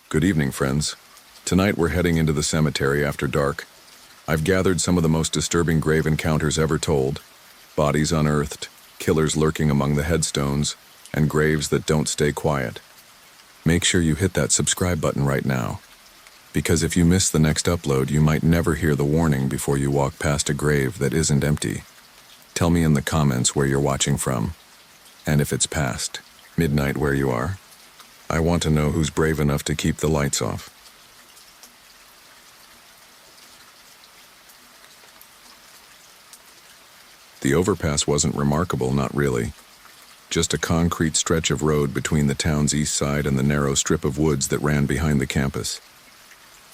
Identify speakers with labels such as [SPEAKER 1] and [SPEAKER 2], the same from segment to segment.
[SPEAKER 1] Good evening, friends. Tonight we're heading into the cemetery after dark. I've gathered some of the most disturbing grave encounters ever told. Bodies unearthed, killers lurking among the headstones, and graves that don't stay quiet. Make sure you hit that subscribe button right now, because if you miss the next upload, you might never hear the warning before you walk past a grave that isn't empty. Tell me in the comments where you're watching from, and if it's past midnight where you are. I want to know who's brave enough to keep the lights off. The overpass wasn't remarkable, not really. Just a concrete stretch of road between the town's east side and the narrow strip of woods that ran behind the campus.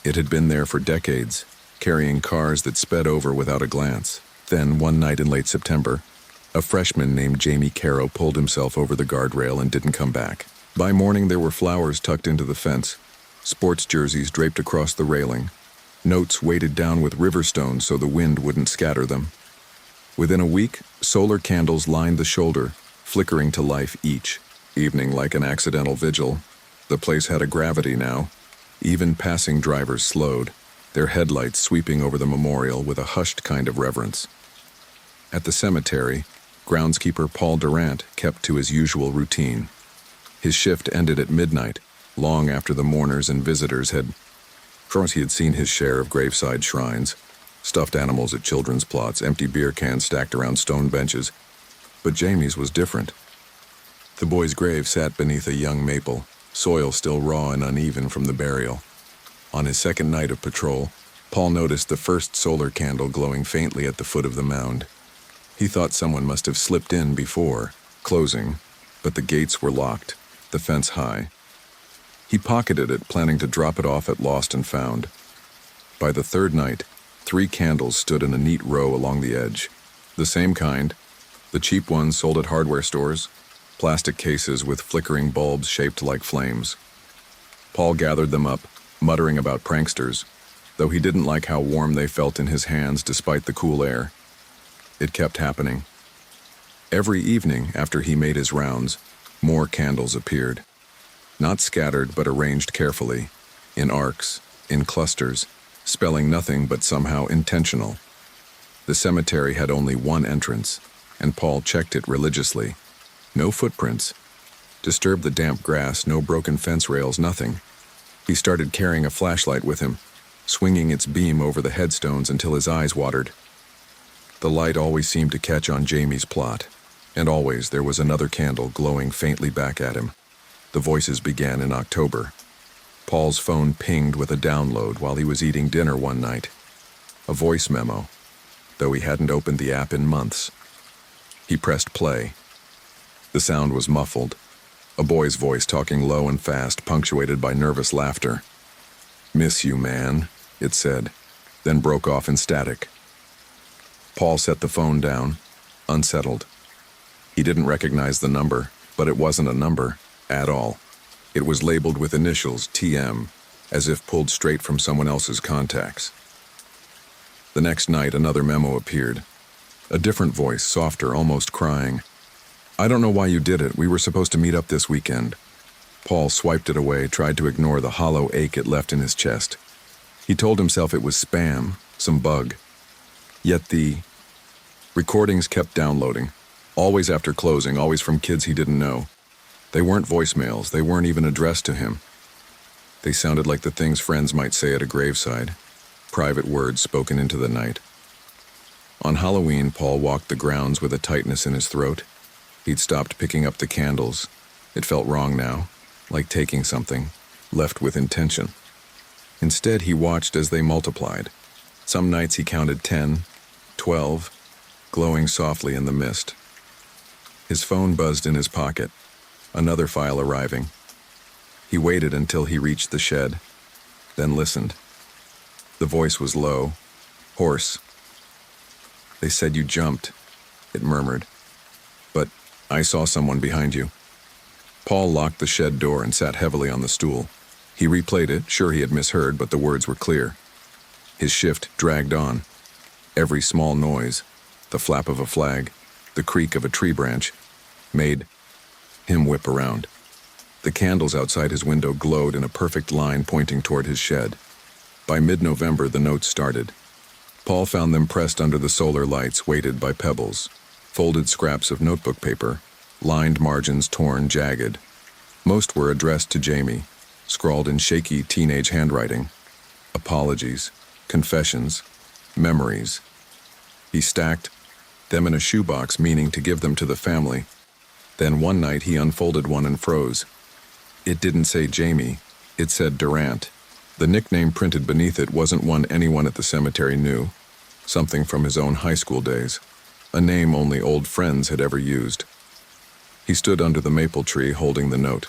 [SPEAKER 1] It had been there for decades, carrying cars that sped over without a glance. Then, one night in late September, a freshman named Jamie Caro pulled himself over the guardrail and didn't come back. By morning, there were flowers tucked into the fence, sports jerseys draped across the railing, notes weighted down with river stones so the wind wouldn't scatter them. Within a week, solar candles lined the shoulder, flickering to life each evening like an accidental vigil. The place had a gravity now. Even passing drivers slowed, their headlights sweeping over the memorial with a hushed kind of reverence. At the cemetery, groundskeeper Paul Durant kept to his usual routine. His shift ended at midnight, long after the mourners and visitors had. Of course, he had seen his share of graveside shrines, stuffed animals at children's plots, empty beer cans stacked around stone benches. But Jamie's was different. The boy's grave sat beneath a young maple, soil still raw and uneven from the burial. On his second night of patrol, Paul noticed the first solar candle glowing faintly at the foot of the mound. He thought someone must have slipped in before, closing, but the gates were locked, the fence high. He pocketed it, planning to drop it off at Lost and Found. By the third night, 3 candles stood in a neat row along the edge. The same kind, the cheap ones sold at hardware stores, plastic cases with flickering bulbs shaped like flames. Paul gathered them up, muttering about pranksters, though he didn't like how warm they felt in his hands despite the cool air. It kept happening. Every evening after he made his rounds, more candles appeared. Not scattered, but arranged carefully, in arcs, in clusters, spelling nothing but somehow intentional. The cemetery had only one entrance, and Paul checked it religiously. No footprints. Disturbed the damp grass, no broken fence rails, nothing. He started carrying a flashlight with him, swinging its beam over the headstones until his eyes watered. The light always seemed to catch on Jamie's plot, and always there was another candle glowing faintly back at him. The voices began in October. Paul's phone pinged with a download while he was eating dinner one night. A voice memo, though he hadn't opened the app in months. He pressed play. The sound was muffled, a boy's voice talking low and fast, punctuated by nervous laughter. "Miss you, man," it said, then broke off in static. Paul set the phone down, unsettled. He didn't recognize the number, but it wasn't a number at all. It was labeled with initials TM, as if pulled straight from someone else's contacts. The next night, another memo appeared. A different voice, softer, almost crying. "I don't know why you did it. We were supposed to meet up this weekend." Paul swiped it away, tried to ignore the hollow ache it left in his chest. He told himself it was spam, some bug. Yet the recordings kept downloading, always after closing, always from kids he didn't know. They weren't voicemails, they weren't even addressed to him. They sounded like the things friends might say at a graveside, private words spoken into the night. On Halloween, Paul walked the grounds with a tightness in his throat. He'd stopped picking up the candles. It felt wrong now, like taking something, left with intention. Instead, he watched as they multiplied. Some nights he counted 10, 12, glowing softly in the mist. His phone buzzed in his pocket, another file arriving. He waited until he reached the shed, then listened. The voice was low, hoarse. "They said you jumped," it murmured. "But I saw someone behind you." Paul locked the shed door and sat heavily on the stool. He replayed it, sure he had misheard, but the words were clear. His shift dragged on. Every small noise, the flap of a flag, the creak of a tree branch, made him whip around. The candles outside his window glowed in a perfect line pointing toward his shed. By mid-November, the notes started. Paul found them pressed under the solar lights, weighted by pebbles, folded scraps of notebook paper, lined margins torn, jagged. Most were addressed to Jamie, scrawled in shaky teenage handwriting. Apologies, confessions, memories. He stacked them in a shoebox, meaning to give them to the family. Then one night he unfolded one and froze. It didn't say Jamie, it said Durant. The nickname printed beneath it wasn't one anyone at the cemetery knew, something from his own high school days, a name only old friends had ever used. He stood under the maple tree holding the note,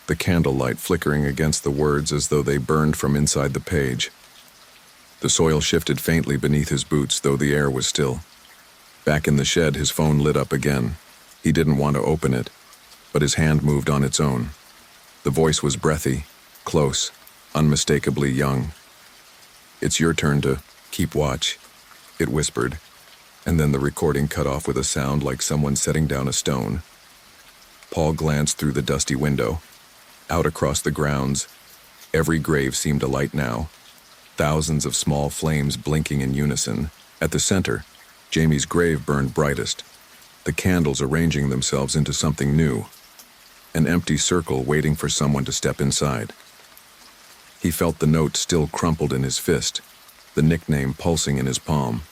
[SPEAKER 1] the candlelight flickering against the words as though they burned from inside the page. The soil shifted faintly beneath his boots, though the air was still. Back in the shed, his phone lit up again. He didn't want to open it, but his hand moved on its own. The voice was breathy, close, unmistakably young. "It's your turn to keep watch," it whispered, and then the recording cut off with a sound like someone setting down a stone. Paul glanced through the dusty window. Out across the grounds, every grave seemed alight now, thousands of small flames blinking in unison. At the center, Jamie's grave burned brightest, the candles arranging themselves into something new, an empty circle waiting for someone to step inside. He felt the note still crumpled in his fist, the nickname pulsing in his palm.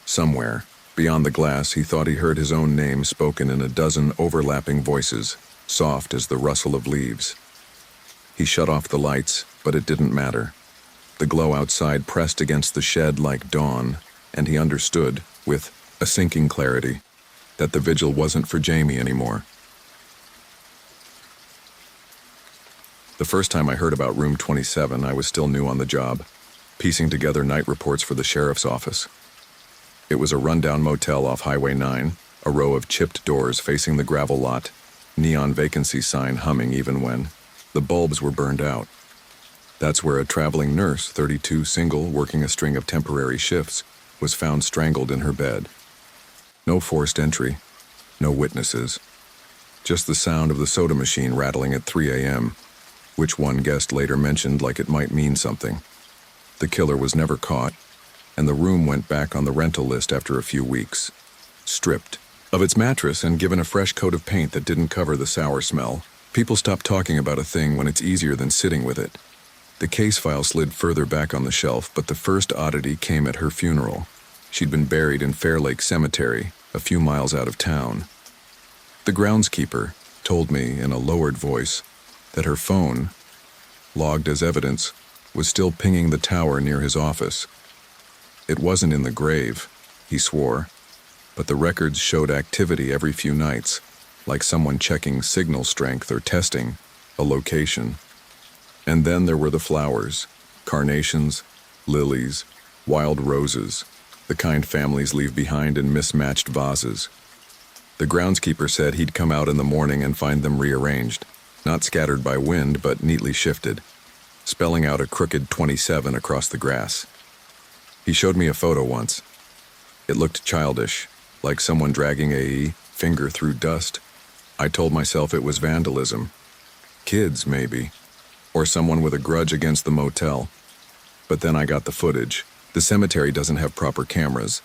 [SPEAKER 1] Somewhere, beyond the glass, he thought he heard his own name spoken in a dozen overlapping voices, soft as the rustle of leaves. He shut off the lights, but it didn't matter. The glow outside pressed against the shed like dawn, and he understood, with a sinking clarity, that the vigil wasn't for Jamie anymore. The first time I heard about Room 27, I was still new on the job, piecing together night reports for the sheriff's office. It was a rundown motel off Highway 9, a row of chipped doors facing the gravel lot, neon vacancy sign humming even when the bulbs were burned out. That's where a traveling nurse, 32, single, working a string of temporary shifts, was found strangled in her bed. No forced entry, no witnesses, just the sound of the soda machine rattling at 3 a.m., which one guest later mentioned like it might mean something. The killer was never caught, and the room went back on the rental list after a few weeks. Stripped of its mattress and given a fresh coat of paint that didn't cover the sour smell, people stop talking about a thing when it's easier than sitting with it. The case file slid further back on the shelf, but the first oddity came at her funeral. She'd been buried in Fair Lake Cemetery, a few miles out of town. The groundskeeper told me in a lowered voice that her phone, logged as evidence, was still pinging the tower near his office. It wasn't in the grave, he swore, but the records showed activity every few nights, like someone checking signal strength or testing a location. And then there were the flowers, carnations, lilies, wild roses, the kind families leave behind in mismatched vases. The groundskeeper said he'd come out in the morning and find them rearranged, not scattered by wind, but neatly shifted, spelling out a crooked 27 across the grass. He showed me a photo once. It looked childish, like someone dragging a finger through dust. I told myself it was vandalism. Kids, maybe. Or someone with a grudge against the motel. But then I got the footage. The cemetery doesn't have proper cameras,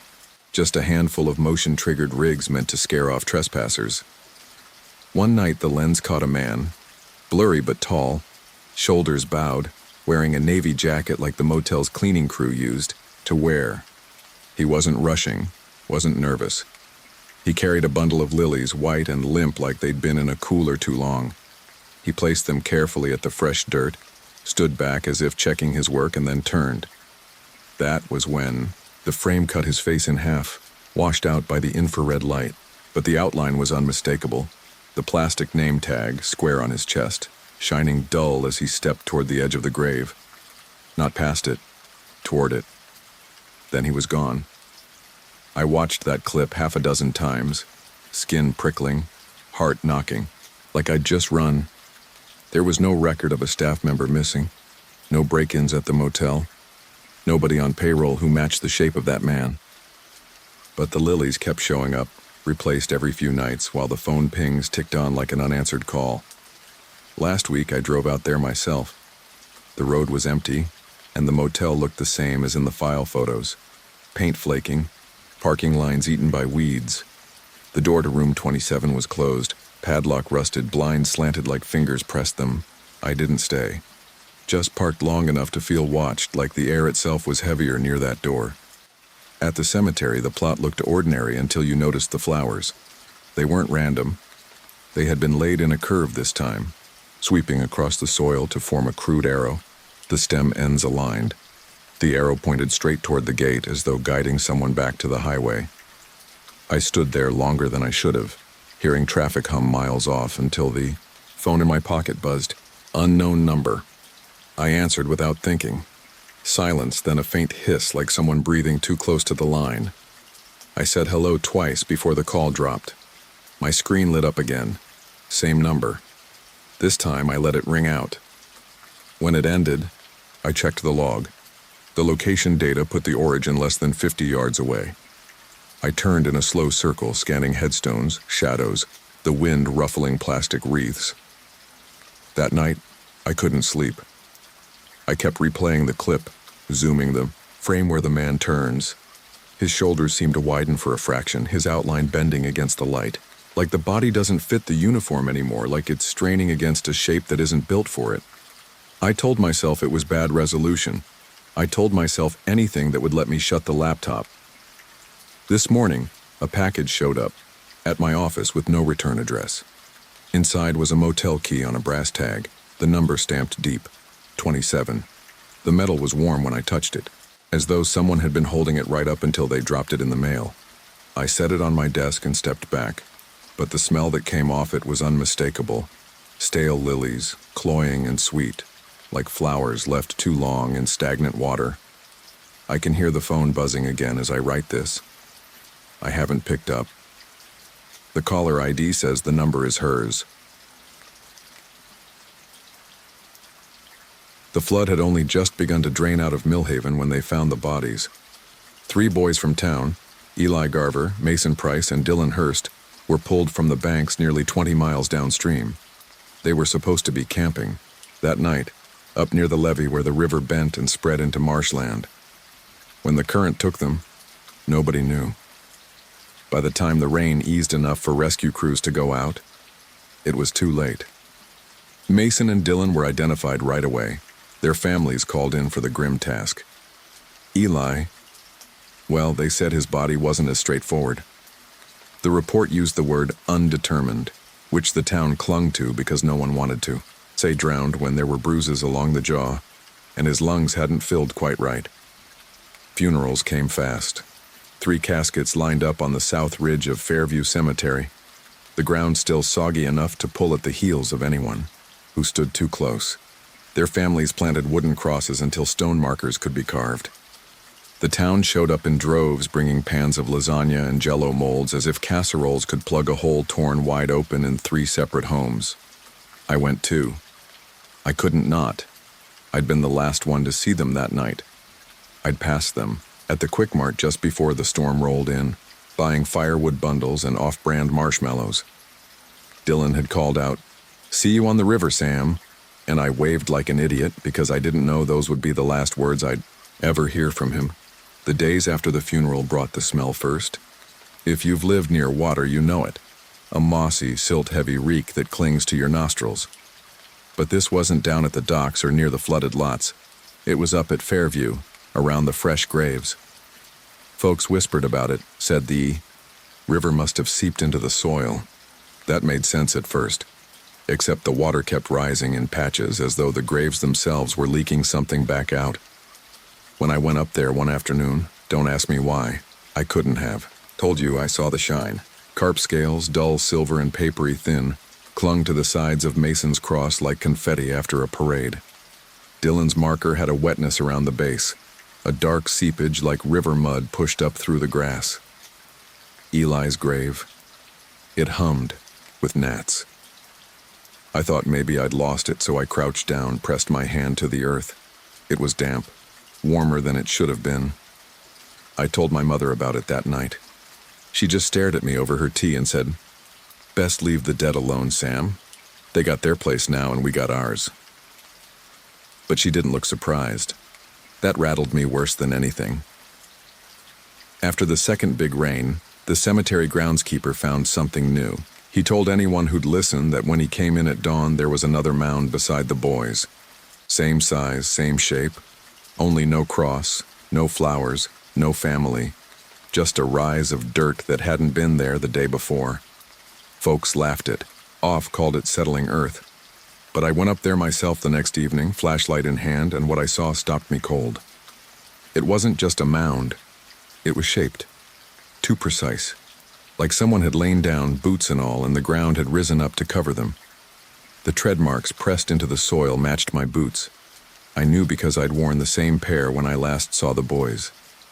[SPEAKER 1] just a handful of motion-triggered rigs meant to scare off trespassers. One night the lens caught a man, blurry but tall, shoulders bowed, wearing a navy jacket like the motel's cleaning crew used to wear. He wasn't rushing, wasn't nervous. He carried a bundle of lilies, white and limp like they'd been in a cooler too long. He placed them carefully at the fresh dirt, stood back as if checking his work, and then turned. That was when the frame cut his face in half, washed out by the infrared light, but the outline was unmistakable. The plastic name tag, square on his chest, shining dull as he stepped toward the edge of the grave. Not past it, toward it. Then he was gone. I watched that clip half a dozen times, skin prickling, heart knocking, like I'd just run. There was no record of a staff member missing, no break-ins at the motel, nobody on payroll who matched the shape of that man. But the lilies kept showing up, replaced every few nights while the phone pings ticked on like an unanswered call. Last week I drove out there myself. The road was empty, and the motel looked the same as in the file photos. Paint flaking, parking lines eaten by weeds. The door to room 27 was closed, padlock rusted, blinds slanted like fingers pressed them. I didn't stay. Just parked long enough to feel watched, like the air itself was heavier near that door. At the cemetery, the plot looked ordinary until you noticed the flowers. They weren't random. They had been laid in a curve this time, sweeping across the soil to form a crude arrow, the stem ends aligned. The arrow pointed straight toward the gate as though guiding someone back to the highway. I stood there longer than I should have, hearing traffic hum miles off until the phone in my pocket buzzed. Unknown number. I answered without thinking. Silence, then a faint hiss like someone breathing too close to the line. I said hello twice before the call dropped. My screen lit up again. Same number. This time I let it ring out. When it ended, I checked the log. The location data put the origin less than 50 yards away. I turned in a slow circle, scanning headstones, shadows, the wind ruffling plastic wreaths. That night, I couldn't sleep. I kept replaying the clip, zooming the frame where the man turns. His shoulders seemed to widen for a fraction, his outline bending against the light. Like the body doesn't fit the uniform anymore, like it's straining against a shape that isn't built for it. I told myself it was bad resolution. I told myself anything that would let me shut the laptop. This morning, a package showed up at my office with no return address. Inside was a motel key on a brass tag, the number stamped deep, 27. The metal was warm when I touched it, as though someone had been holding it right up until they dropped it in the mail. I set it on my desk and stepped back, but the smell that came off it was unmistakable. Stale lilies, cloying and sweet, like flowers left too long in stagnant water. I can hear the phone buzzing again as I write this. I haven't picked up. The caller ID says the number is hers. The flood had only just begun to drain out of Millhaven when they found the bodies. 3 boys from town, Eli Garver, Mason Price, and Dylan Hurst, were pulled from the banks nearly 20 miles downstream. They were supposed to be camping, that night, up near the levee where the river bent and spread into marshland. When the current took them, nobody knew. By the time the rain eased enough for rescue crews to go out, it was too late. Mason and Dylan were identified right away. Their families called in for the grim task. Eli, well, they said his body wasn't as straightforward. The report used the word undetermined, which the town clung to because no one wanted to say drowned when there were bruises along the jaw, and his lungs hadn't filled quite right. Funerals came fast. 3 caskets lined up on the south ridge of Fairview Cemetery, the ground still soggy enough to pull at the heels of anyone who stood too close. Their families planted wooden crosses until stone markers could be carved. The town showed up in droves, bringing pans of lasagna and jello molds as if casseroles could plug a hole torn wide open in 3 separate homes. I went too. I couldn't not. I'd been the last one to see them that night. I'd passed them at the Quick Mart just before the storm rolled in, buying firewood bundles and off-brand marshmallows. Dylan had called out, "See you on the river, Sam," and I waved like an idiot because I didn't know those would be the last words I'd ever hear from him. The days after the funeral brought the smell first. If you've lived near water, you know it. A mossy, silt-heavy reek that clings to your nostrils. But this wasn't down at the docks or near the flooded lots. It was up at Fairview, around the fresh graves. Folks whispered about it, said the river must have seeped into the soil. That made sense at first, except the water kept rising in patches as though the graves themselves were leaking something back out. When I went up there one afternoon, don't ask me why, I couldn't have. Told you I saw the shine. Carp scales, dull silver and papery thin, clung to the sides of Mason's cross like confetti after a parade. Dylan's marker had a wetness around the base, a dark seepage like river mud pushed up through the grass. Eli's grave. It hummed with gnats. I thought maybe I'd lost it, so I crouched down, pressed my hand to the earth. It was damp, warmer than it should have been. I told my mother about it that night. She just stared at me over her tea and said, "Best leave the dead alone, Sam." They got their place now and we got ours. But she didn't look surprised. That rattled me worse than anything. After the second big rain, the cemetery groundskeeper found something new. He told anyone who'd listen that when he came in at dawn, there was another mound beside the boys. Same size, same shape, only no cross, no flowers, no family, just a rise of dirt that hadn't been there the day before. Folks laughed it. Off called it settling earth. But I went up there myself the next evening, flashlight in hand, and what I saw stopped me cold. It wasn't just a mound. It was shaped. Too precise. Like someone had lain down, boots and all, and the ground had risen up to cover them. The tread marks pressed into the soil matched my boots. I knew because I'd worn the same pair when I last saw the boys,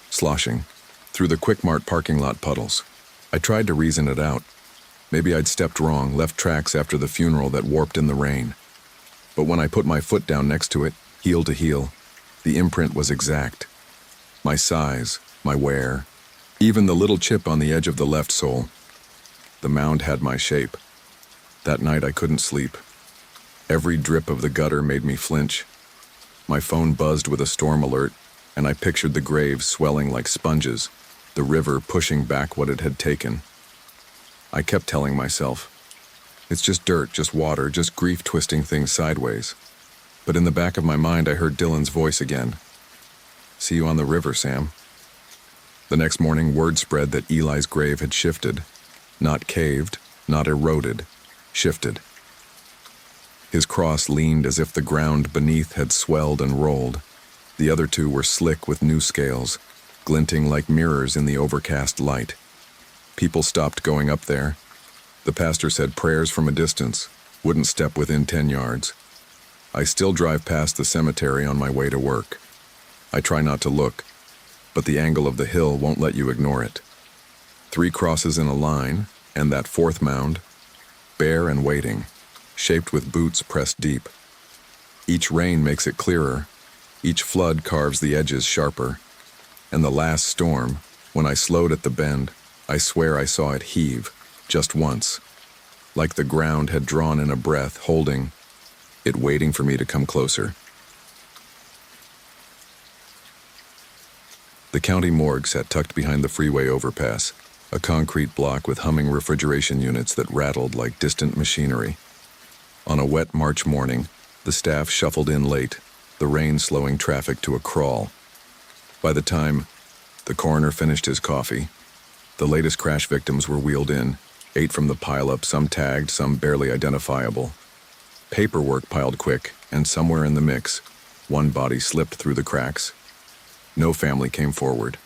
[SPEAKER 1] sloshing through the Quick Mart parking lot puddles. I tried to reason it out. Maybe I'd stepped wrong, left tracks after the funeral that warped in the rain. But when I put my foot down next to it, heel to heel, the imprint was exact. My size, my wear, even the little chip on the edge of the left sole. The mound had my shape. That night I couldn't sleep. Every drip of the gutter made me flinch. My phone buzzed with a storm alert, and I pictured the graves swelling like sponges, the river pushing back what it had taken. I kept telling myself, it's just dirt, just water, just grief twisting things sideways. But in the back of my mind I heard Dylan's voice again. See you on the river, Sam. The next morning word spread that Eli's grave had shifted. Not caved, not eroded, shifted. His cross leaned as if the ground beneath had swelled and rolled. The other two were slick with new scales, glinting like mirrors in the overcast light. People stopped going up there. The pastor said prayers from a distance, wouldn't step within 10 yards. I still drive past the cemetery on my way to work. I try not to look, but the angle of the hill won't let you ignore it. 3 crosses in a line, and that fourth mound, bare and waiting, shaped with boots pressed deep. Each rain makes it clearer, each flood carves the edges sharper, and the last storm, when I slowed at the bend, I swear I saw it heave, just once, like the ground had drawn in a breath, holding it, waiting for me to come closer. The county morgue sat tucked behind the freeway overpass, a concrete block with humming refrigeration units that rattled like distant machinery. On a wet March morning, the staff shuffled in late, the rain slowing traffic to a crawl. By the time the coroner finished his coffee, the latest crash victims were wheeled in, 8 from the pileup, some tagged, some barely identifiable. Paperwork piled quick, and somewhere in the mix, one body slipped through the cracks. No family came forward.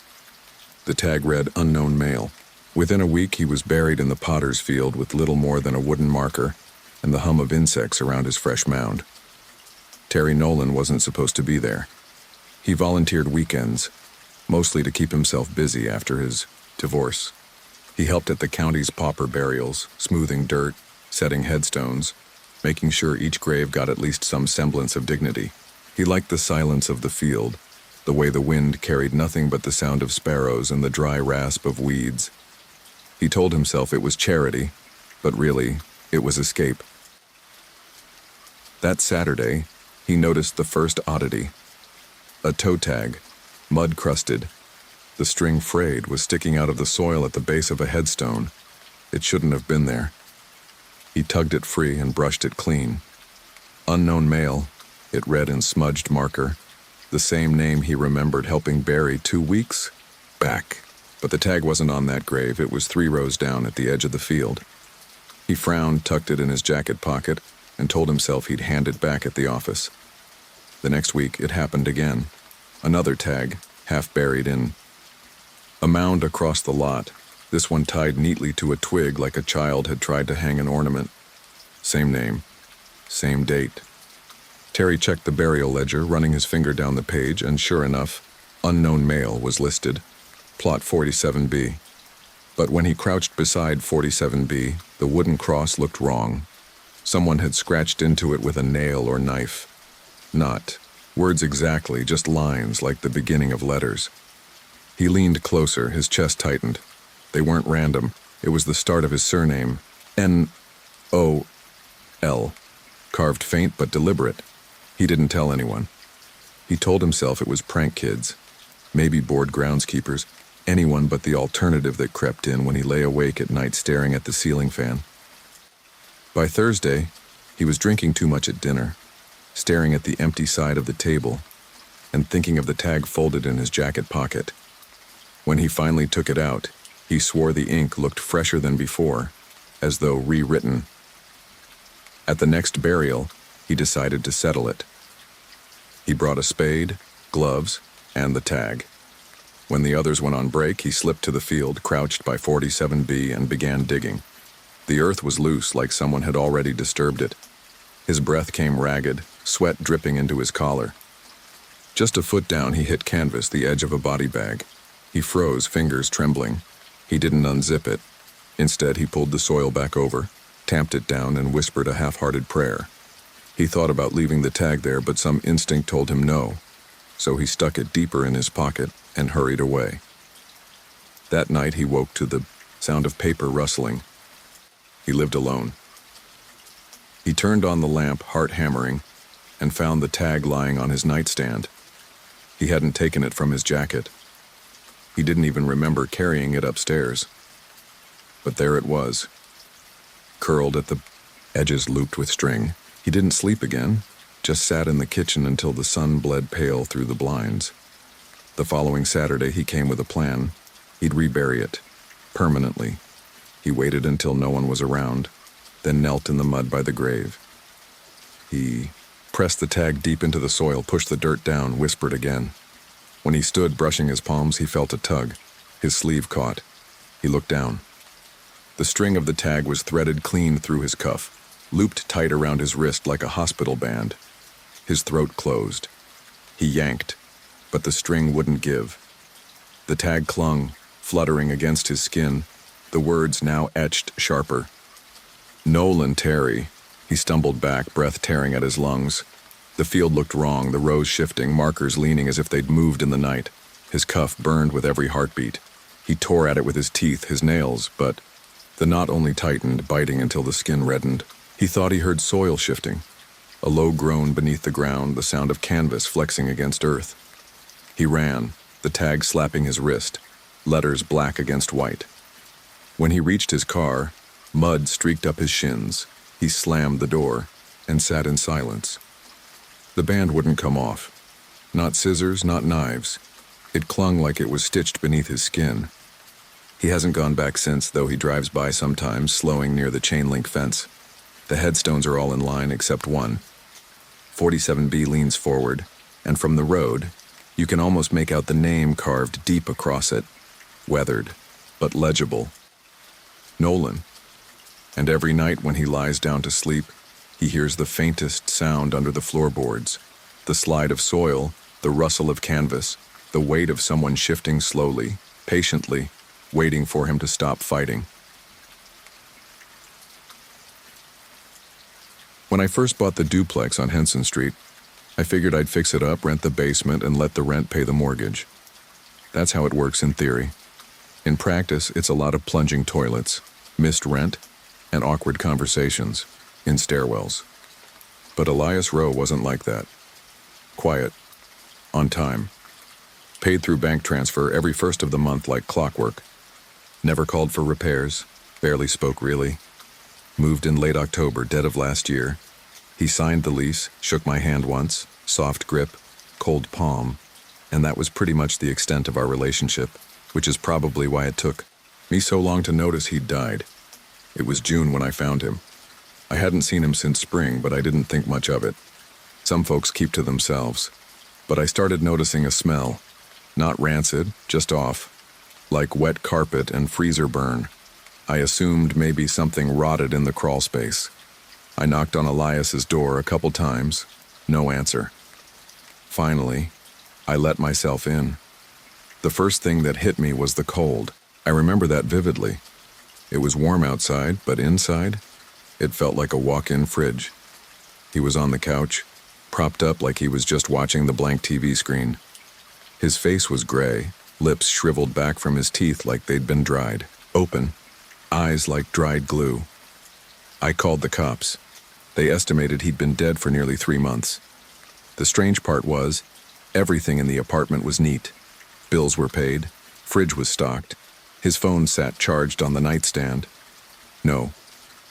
[SPEAKER 1] The tag read unknown male. Within a week, he was buried in the potter's field with little more than a wooden marker and the hum of insects around his fresh mound. Terry Nolan wasn't supposed to be there. He volunteered weekends, mostly to keep himself busy after his divorce. He helped at the county's pauper burials, smoothing dirt, setting headstones, making sure each grave got at least some semblance of dignity. He liked the silence of the field, the way the wind carried nothing but the sound of sparrows and the dry rasp of weeds. He told himself it was charity, but really, it was escape. That Saturday, he noticed the first oddity. A toe tag, mud-crusted. The string frayed, was sticking out of the soil at the base of a headstone. It shouldn't have been there. He tugged it free and brushed it clean. Unknown male, it read in smudged marker. The same name he remembered helping bury 2 weeks back. But the tag wasn't on that grave, it was 3 rows down at the edge of the field. He frowned, tucked it in his jacket pocket, and told himself he'd hand it back at the office. The next week, it happened again. Another tag, half buried in a mound across the lot, this one tied neatly to a twig like a child had tried to hang an ornament. Same name, same date. Terry checked the burial ledger, running his finger down the page, and sure enough, unknown male was listed, plot 47B. But when he crouched beside 47B, the wooden cross looked wrong. Someone had scratched into it with a nail or knife. Not words exactly, just lines like the beginning of letters. He leaned closer, his chest tightened. They weren't random. It was the start of his surname, N-O-L. carved faint but deliberate. He didn't tell anyone. He told himself it was prank kids, maybe bored groundskeepers, anyone but the alternative that crept in when he lay awake at night staring at the ceiling fan. By Thursday, he was drinking too much at dinner, staring at the empty side of the table, and thinking of the tag folded in his jacket pocket. When he finally took it out, he swore the ink looked fresher than before, as though rewritten. At the next burial, he decided to settle it. He brought a spade, gloves, and the tag. When the others went on break, he slipped to the field, crouched by 47B, and began digging. The earth was loose, like someone had already disturbed it. His breath came ragged, sweat dripping into his collar. Just a foot down, he hit canvas, the edge of a body bag. He froze, fingers trembling. He didn't unzip it. Instead, he pulled the soil back over, tamped it down, and whispered a half-hearted prayer. He thought about leaving the tag there, but some instinct told him no, so he stuck it deeper in his pocket and hurried away. That night, he woke to the sound of paper rustling. He lived alone. He turned on the lamp, heart hammering, and found the tag lying on his nightstand. He hadn't taken it from his jacket. He didn't even remember carrying it upstairs. But there it was, curled at the edges looped with string. He didn't sleep again, just sat in the kitchen until the sun bled pale through the blinds. The following Saturday, he came with a plan. He'd rebury it, permanently. He waited until no one was around, then knelt in the mud by the grave. He pressed the tag deep into the soil, pushed the dirt down, whispered again. When he stood brushing his palms, he felt a tug. His sleeve caught. He looked down. The string of the tag was threaded clean through his cuff, looped tight around his wrist like a hospital band. His throat closed. He yanked, but the string wouldn't give. The tag clung, fluttering against his skin, the words now etched sharper. Nolan Terry. He stumbled back, breath tearing at his lungs. The field looked wrong, the rows shifting, markers leaning as if they'd moved in the night. His cuff burned with every heartbeat. He tore at it with his teeth, his nails, but the knot only tightened, biting until the skin reddened. He thought he heard soil shifting, a low groan beneath the ground, the sound of canvas flexing against earth. He ran, the tag slapping his wrist, letters black against white. When he reached his car, mud streaked up his shins. He slammed the door and sat in silence. The band wouldn't come off. Not scissors, not knives. It clung like it was stitched beneath his skin. He hasn't gone back since, though he drives by sometimes, slowing near the chain-link fence. The headstones are all in line except one. 47B leans forward, and from the road, you can almost make out the name carved deep across it, weathered, but legible. Nolan. And every night when he lies down to sleep, he hears the faintest sound under the floorboards, the slide of soil, the rustle of canvas, the weight of someone shifting slowly, patiently, waiting for him to stop fighting. When I first bought the duplex on Henson Street, I figured I'd fix it up, rent the basement, and let the rent pay the mortgage. That's how it works in theory. In practice, it's a lot of plunging toilets, missed rent, and awkward conversations in stairwells. But Elias Rowe wasn't like that. Quiet, on time, paid through bank transfer every first of the month like clockwork. Never called for repairs, barely spoke really. Moved in late October, dead of last year. He signed the lease, shook my hand once, soft grip, cold palm, and that was pretty much the extent of our relationship, which is probably why it took me so long to notice he'd died. It was June when I found him. I hadn't seen him since spring, but I didn't think much of it. Some folks keep to themselves. But I started noticing a smell. Not rancid, just off. Like wet carpet and freezer burn. I assumed maybe something rotted in the crawl space. I knocked on Elias's door a couple times. No answer. Finally, I let myself in. The first thing that hit me was the cold. I remember that vividly. It was warm outside, but inside, it felt like a walk-in fridge. He was on the couch, propped up like he was just watching the blank TV screen. His face was gray, lips shriveled back from his teeth like they'd been dried, open, eyes like dried glue. I called the cops. They estimated he'd been dead for nearly 3 months. The strange part was, everything in the apartment was neat. Bills were paid, fridge was stocked, his phone sat charged on the nightstand. No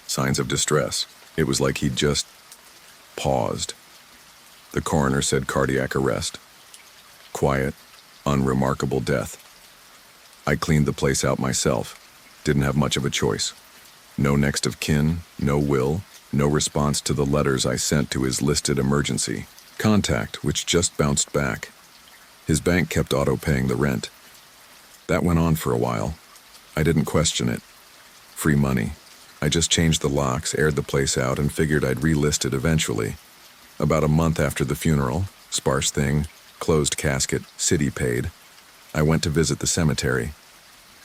[SPEAKER 1] signs of distress. It was like he'd just paused. The coroner said cardiac arrest. Quiet, unremarkable death. I cleaned the place out myself. Didn't have much of a choice. No next of kin, no will, no response to the letters I sent to his listed emergency contact, which just bounced back. His bank kept auto-paying the rent. That went on for a while. I didn't question it. Free money. I just changed the locks, aired the place out, and figured I'd relist it eventually. About a month after the funeral, sparse thing, closed casket, city paid, I went to visit the cemetery.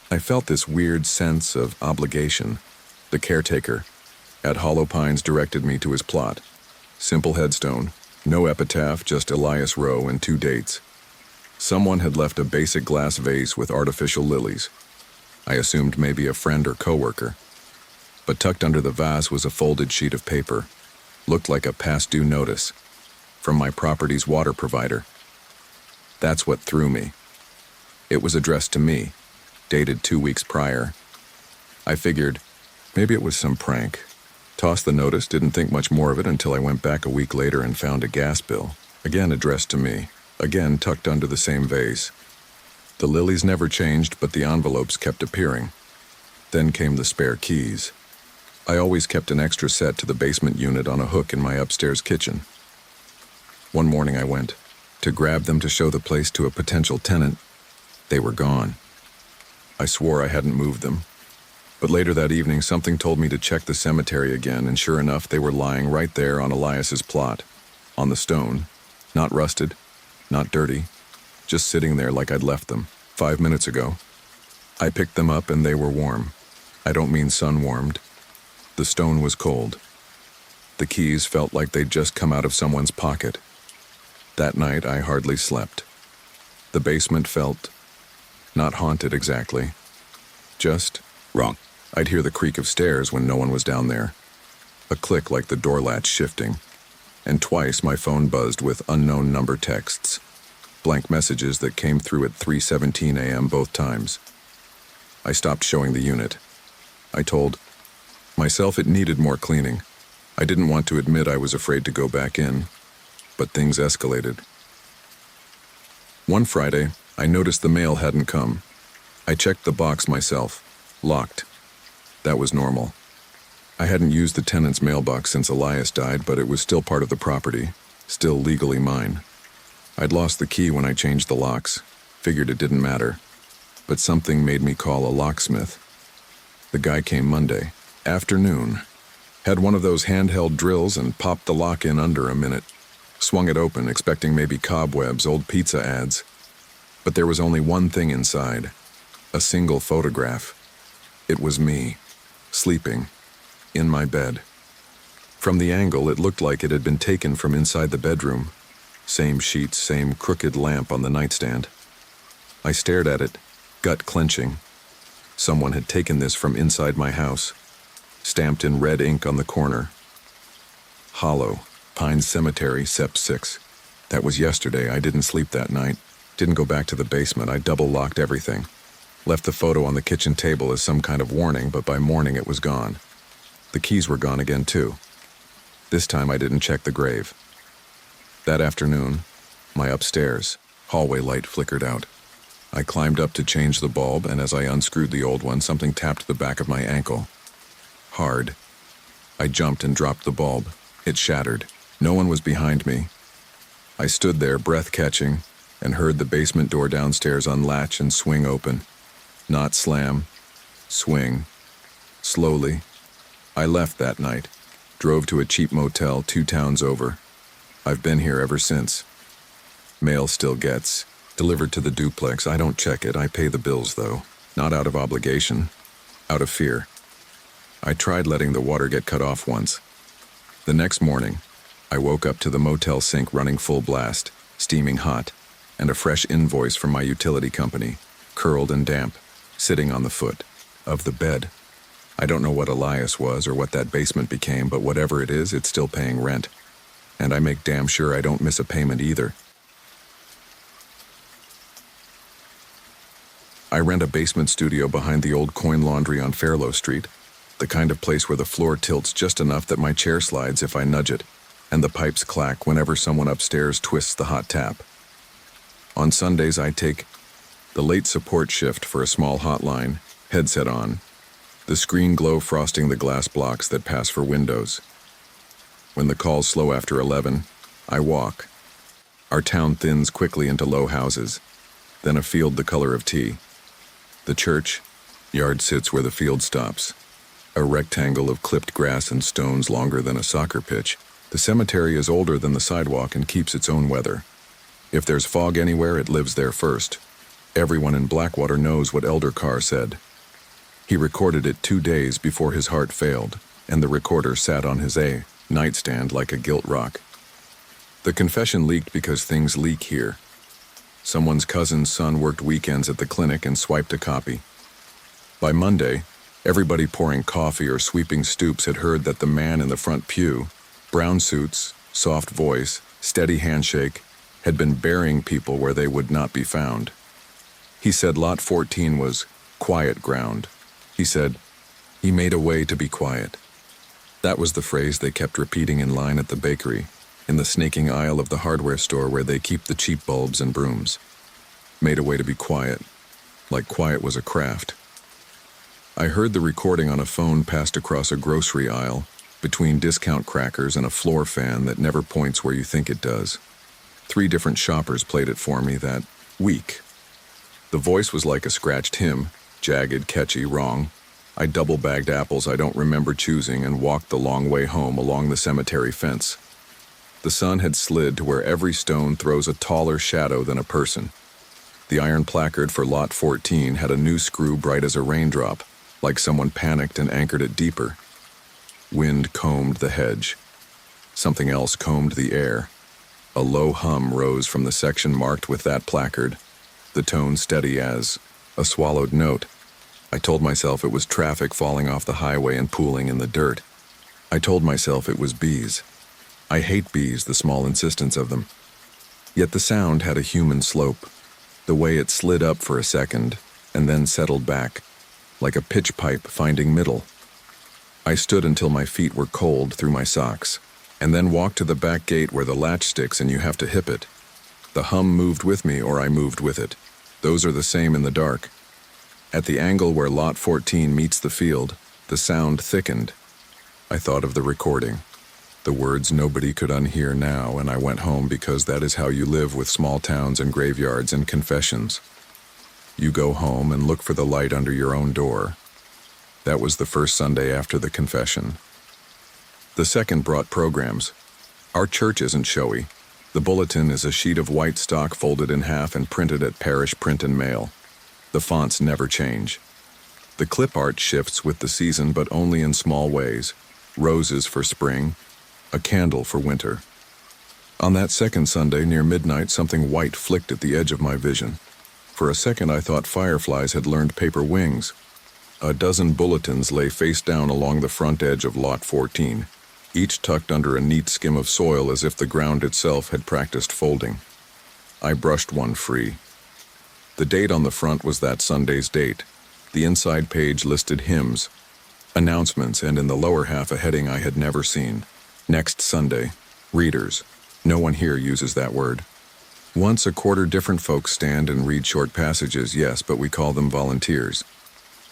[SPEAKER 1] I felt this weird sense of obligation. The caretaker at Hollow Pines directed me to his plot. Simple headstone, no epitaph, just Elias Rowe and 2 dates. Someone had left a basic glass vase with artificial lilies. I assumed maybe a friend or coworker. But tucked under the vase was a folded sheet of paper. Looked like a past due notice from my property's water provider. That's what threw me. It was addressed to me, dated 2 weeks prior. I figured maybe it was some prank. Tossed the notice, didn't think much more of it until I went back a week later and found a gas bill, again addressed to me, again tucked under the same vase. The lilies never changed, but the envelopes kept appearing. Then came the spare keys. I always kept an extra set to the basement unit on a hook in my upstairs kitchen. One morning I went to grab them to show the place to a potential tenant. They were gone. I swore I hadn't moved them. But later that evening, something told me to check the cemetery again, and sure enough, they were lying right there on Elias's plot, on the stone, not rusted, not dirty, just sitting there like I'd left them 5 minutes ago. I picked them up and they were warm. I don't mean sun-warmed. The stone was cold. The keys felt like they'd just come out of someone's pocket. That night, I hardly slept. The basement felt not haunted exactly, just wrong. I'd hear the creak of stairs when no one was down there, a click like the door latch shifting, and twice my phone buzzed with unknown number texts, blank messages that came through at 3:17 a.m. both times. I stopped showing the unit. I told myself it needed more cleaning. I didn't want to admit I was afraid to go back in, but things escalated. One Friday, I noticed the mail hadn't come. I checked the box myself, locked. That was normal. I hadn't used the tenant's mailbox since Elias died, but it was still part of the property, still legally mine. I'd lost the key when I changed the locks, figured it didn't matter, but something made me call a locksmith. The guy came Monday afternoon, had one of those handheld drills and popped the lock in under a minute, swung it open, expecting maybe cobwebs, old pizza ads. But there was only one thing inside, a single photograph. It was me, sleeping, in my bed. From the angle, it looked like it had been taken from inside the bedroom. Same sheets, same crooked lamp on the nightstand. I stared at it, gut clenching. Someone had taken this from inside my house, stamped in red ink on the corner. Hollow, Pines Cemetery, Sep 6. That was yesterday. I didn't sleep that night. Didn't go back to the basement. I double-locked everything. Left the photo on the kitchen table as some kind of warning, but by morning it was gone. The keys were gone again, too. This time I didn't check the grave. That afternoon, my upstairs hallway light flickered out. I climbed up to change the bulb, and as I unscrewed the old one, something tapped the back of my ankle. Hard. I jumped and dropped the bulb. It shattered. No one was behind me. I stood there, breath catching, and heard the basement door downstairs unlatch and swing open. Not slam. Swing. Slowly. I left that night. Drove to a cheap motel 2 towns over. I've been here ever since. Mail still gets delivered to the duplex. I don't check it. I pay the bills, though. Not out of obligation. Out of fear. I tried letting the water get cut off once. The next morning, I woke up to the motel sink running full blast, steaming hot, and a fresh invoice from my utility company, curled and damp, sitting on the foot of the bed. I don't know what Elias was or what that basement became, but whatever it is, it's still paying rent. And I make damn sure I don't miss a payment either. I rent a basement studio behind the old coin laundry on Fairlow Street, the kind of place where the floor tilts just enough that my chair slides if I nudge it, and the pipes clack whenever someone upstairs twists the hot tap. On Sundays, I take the late support shift for a small hotline, headset on, the screen glow frosting the glass blocks that pass for windows. When the calls slow after 11, I walk. Our town thins quickly into low houses, then a field the color of tea. The church yard sits where the field stops, a rectangle of clipped grass and stones longer than a soccer pitch. The cemetery is older than the sidewalk and keeps its own weather. If there's fog anywhere, it lives there first. Everyone in Blackwater knows what Elder Carr said. He recorded it 2 days before his heart failed, and the recorder sat on his nightstand like a gilt rock. The confession leaked because things leak here. Someone's cousin's son worked weekends at the clinic and swiped a copy. By Monday, everybody pouring coffee or sweeping stoops had heard that the man in the front pew, brown suits, soft voice, steady handshake, had been burying people where they would not be found. He said Lot 14 was quiet ground. He said, he made a way to be quiet. That was the phrase they kept repeating in line at the bakery, in the snaking aisle of the hardware store where they keep the cheap bulbs and brooms. Made a way to be quiet, like quiet was a craft. I heard the recording on a phone passed across a grocery aisle, between discount crackers and a floor fan that never points where you think it does. 3 different shoppers played it for me that week. The voice was like a scratched hymn, jagged, catchy, wrong. I double-bagged apples I don't remember choosing and walked the long way home along the cemetery fence. The sun had slid to where every stone throws a taller shadow than a person. The iron placard for Lot 14 had a new screw bright as a raindrop, like someone panicked and anchored it deeper. Wind combed the hedge. Something else combed the air. A low hum rose from the section marked with that placard, the tone steady as a swallowed note. I told myself it was traffic falling off the highway and pooling in the dirt. I told myself it was bees. I hate bees, the small insistence of them. Yet the sound had a human slope, the way it slid up for a second and then settled back, like a pitch pipe finding middle. I stood until my feet were cold through my socks, and then walked to the back gate where the latch sticks and you have to hip it. The hum moved with me or I moved with it. Those are the same in the dark. At the angle where Lot 14 meets the field, the sound thickened. I thought of the recording. The words nobody could unhear now, and I went home because that is how you live with small towns and graveyards and confessions. You go home and look for the light under your own door. That was the first Sunday after the confession. The second brought programs. Our church isn't showy. The bulletin is a sheet of white stock folded in half and printed at Parish Print and Mail. The fonts never change. The clip art shifts with the season, but only in small ways. Roses for spring, a candle for winter. On that second Sunday near midnight, something white flicked at the edge of my vision. For a second I thought fireflies had learned paper wings. A dozen bulletins lay face down along the front edge of Lot 14, each tucked under a neat skim of soil as if the ground itself had practiced folding. I brushed one free. The date on the front was that Sunday's date. The inside page listed hymns, announcements, and in the lower half a heading I had never seen. Next Sunday. Readers. No one here uses that word. Once a quarter different folks stand and read short passages, yes, but we call them volunteers.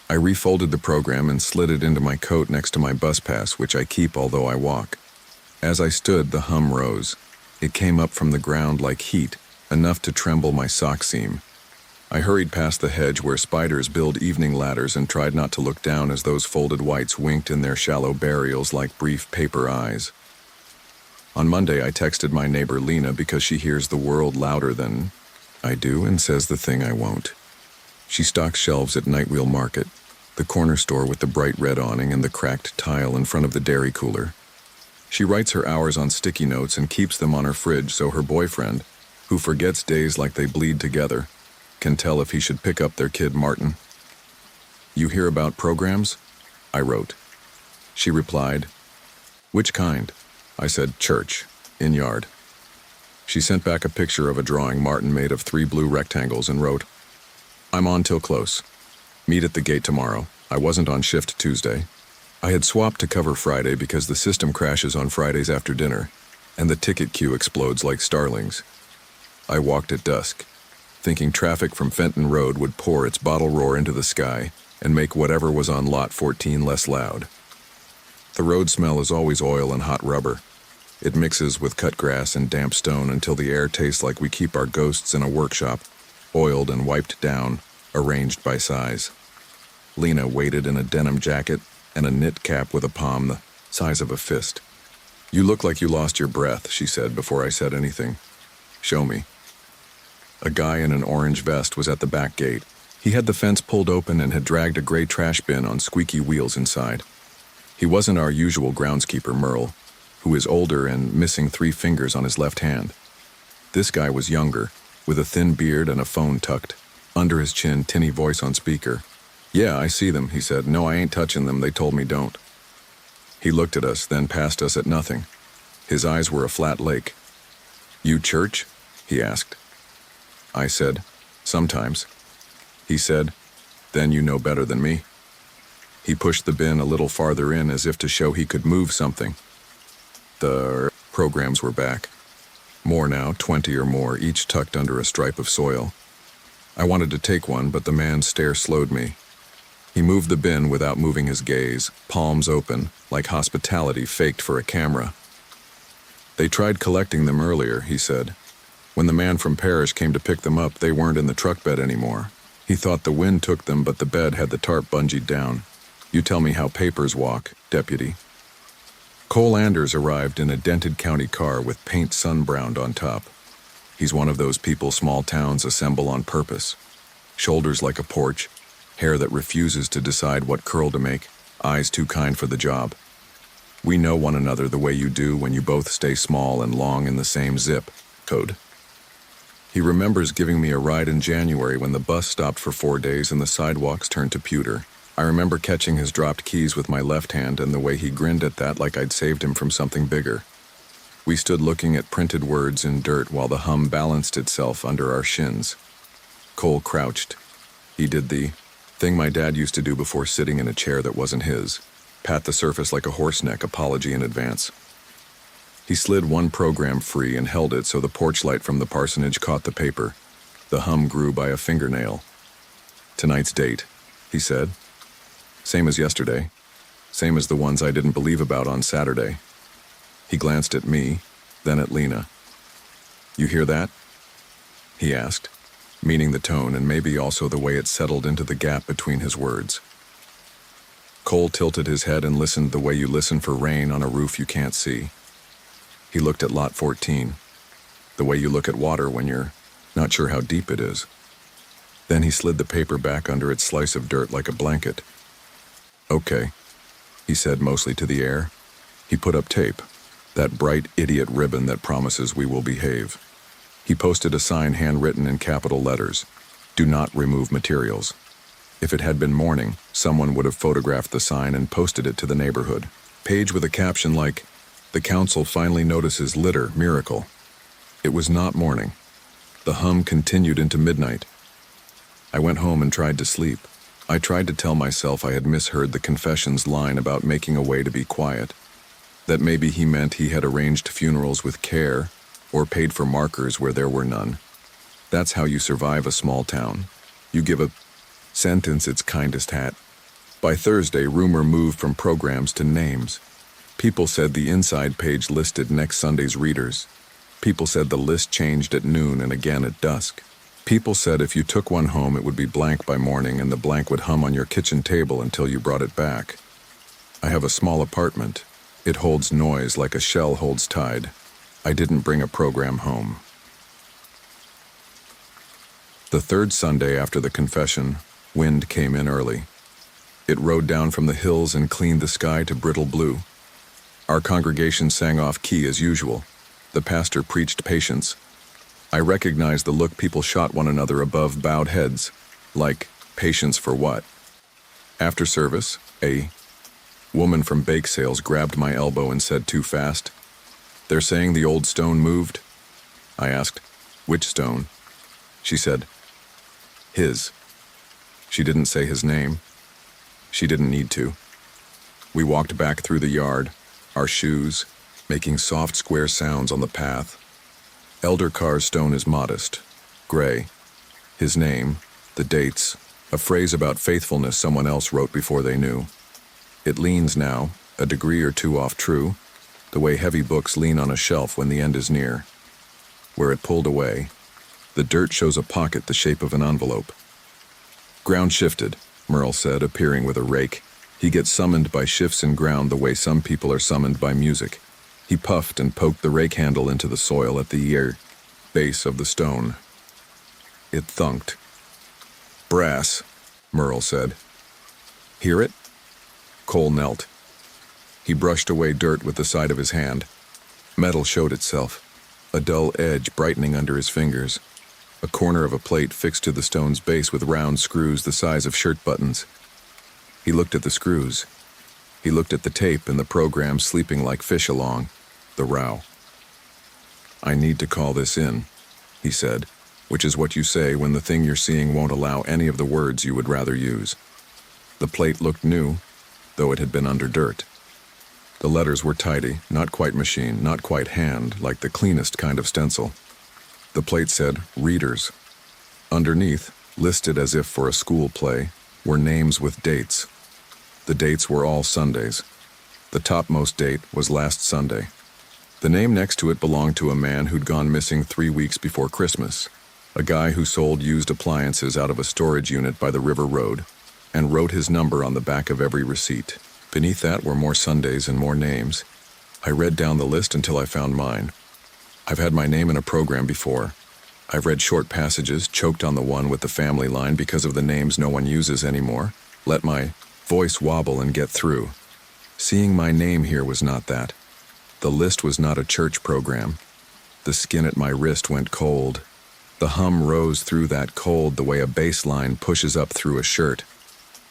[SPEAKER 1] I refolded the program and slid it into my coat next to my bus pass, which I keep although I walk. As I stood, the hum rose. It came up from the ground like heat, enough to tremble my sock seam. I hurried past the hedge where spiders build evening ladders and tried not to look down as those folded whites winked in their shallow burials like brief paper eyes. On Monday, I texted my neighbor Lena because she hears the world louder than I do and says the thing I won't. She stocks shelves at Nightwheel Market, the corner store with the bright red awning and the cracked tile in front of the dairy cooler. She writes her hours on sticky notes and keeps them on her fridge so her boyfriend, who forgets days like they bleed together, can tell if he should pick up their kid Martin. You hear about programs? I wrote. She replied, "Which kind?" I said, "Church, in yard." She sent back a picture of a drawing Martin made of 3 blue rectangles and wrote, "I'm on till close. Meet at the gate tomorrow. I wasn't on shift Tuesday. I had swapped to cover Friday because the system crashes on Fridays after dinner, and the ticket queue explodes like starlings. I walked at dusk, thinking traffic from Fenton Road would pour its bottle roar into the sky and make whatever was on Lot 14 less loud. The road smell is always oil and hot rubber. It mixes with cut grass and damp stone until the air tastes like we keep our ghosts in a workshop, oiled and wiped down, arranged by size. Lena waited in a denim jacket and a knit cap with a palm the size of a fist. "You look like you lost your breath," she said before I said anything. "Show me." A guy in an orange vest was at the back gate. He had the fence pulled open and had dragged a gray trash bin on squeaky wheels inside. He wasn't our usual groundskeeper, Merle, who is older and missing 3 fingers on his left hand. This guy was younger, with a thin beard and a phone tucked under his chin, tinny voice on speaker. "Yeah, I see them," he said. "No, I ain't touching them. They told me don't." He looked at us, then passed us at nothing. His eyes were a flat lake. "You church?" he asked. I said, "Sometimes." He said, "Then you know better than me." He pushed the bin a little farther in as if to show he could move something. The programs were back. More now, 20 or more, each tucked under a stripe of soil. I wanted to take one, but the man's stare slowed me. He moved the bin without moving his gaze, palms open, like hospitality faked for a camera. "They tried collecting them earlier," he said. "When the man from Parrish came to pick them up, they weren't in the truck bed anymore. He thought the wind took them, but the bed had the tarp bungeed down. You tell me how papers walk, deputy." Cole Anders arrived in a dented county car with paint sun-browned on top. He's one of those people small towns assemble on purpose. Shoulders like a porch, hair that refuses to decide what curl to make, eyes too kind for the job. We know one another the way you do when you both stay small and long in the same zip code. He remembers giving me a ride in January when the bus stopped for 4 days and the sidewalks turned to pewter. I remember catching his dropped keys with my left hand and the way he grinned at that like I'd saved him from something bigger. We stood looking at printed words in dirt while the hum balanced itself under our shins. Cole crouched. He did the thing my dad used to do before sitting in a chair that wasn't his. Pat the surface like a horse neck apology in advance. He slid one program free and held it so the porch light from the parsonage caught the paper. The hum grew by a fingernail. "Tonight's date," he said. "Same as yesterday. Same as the ones I didn't believe about on Saturday." He glanced at me, then at Lena. "You hear that?" he asked, meaning the tone and maybe also the way it settled into the gap between his words. Cole tilted his head and listened the way you listen for rain on a roof you can't see. He looked at Lot 14, the way you look at water when you're not sure how deep it is. Then he slid the paper back under its slice of dirt like a blanket. "Okay," he said mostly to the air. He put up tape, that bright idiot ribbon that promises we will behave. He posted a sign handwritten in capital letters, "Do not remove materials." If it had been morning, someone would have photographed the sign and posted it to the neighborhood. Page with a caption like, "The council finally notices litter, miracle." It was not morning. The hum continued into midnight. I went home and tried to sleep. I tried to tell myself I had misheard the confession's line about making a way to be quiet. That maybe he meant he had arranged funerals with care or paid for markers where there were none. That's how you survive a small town. You give a sentence its kindest hat. By Thursday, rumor moved from programs to names. People said the inside page listed next Sunday's readers. People said the list changed at noon and again at dusk. People said if you took one home it would be blank by morning and the blank would hum on your kitchen table until you brought it back. I have a small apartment. It holds noise like a shell holds tide. I didn't bring a program home. The third Sunday after the confession, wind came in early. It rode down from the hills and cleaned the sky to brittle blue. Our congregation sang off key as usual. The pastor preached patience. I recognized the look people shot one another above bowed heads, like, patience for what? After service, a Woman from bake sales grabbed my elbow and said too fast, "They're saying the old stone moved?" I asked, "Which stone?" She said, "His." She didn't say his name. She didn't need to. We walked back through the yard, our shoes making soft square sounds on the path. Elder Carr's stone is modest, gray. His name, the dates, a phrase about faithfulness someone else wrote before they knew. It leans now, a degree or two off true, the way heavy books lean on a shelf when the end is near. Where it pulled away, the dirt shows a pocket the shape of an envelope. "Ground shifted," Merle said, appearing with a rake. "He gets summoned by shifts in ground the way some people are summoned by music." He puffed and poked the rake handle into the soil at the base of the stone. It thunked. "Brass," Merle said. "Hear it?" Cole knelt. He brushed away dirt with the side of his hand. Metal showed itself, a dull edge brightening under his fingers. A corner of a plate fixed to the stone's base with round screws the size of shirt buttons. He looked at the screws. He looked at the tape and the program sleeping like fish along, the row. "I need to call this in," he said, which is what you say when the thing you're seeing won't allow any of the words you would rather use. The plate looked new, though it had been under dirt. The letters were tidy, not quite machine, not quite hand, like the cleanest kind of stencil. The plate said, "Readers." Underneath, listed as if for a school play, were names with dates. The dates were all Sundays. The topmost date was last Sunday. The name next to it belonged to a man who'd gone missing 3 weeks before Christmas, a guy who sold used appliances out of a storage unit by the river road, and wrote his number on the back of every receipt. Beneath that were more Sundays and more names. I read down the list until I found mine. I've had my name in a program before. I've read short passages, choked on the one with the family line because of the names no one uses anymore, let my voice wobble and get through. Seeing my name here was not that. The list was not a church program. The skin at my wrist went cold. The hum rose through that cold the way a bass line pushes up through a shirt.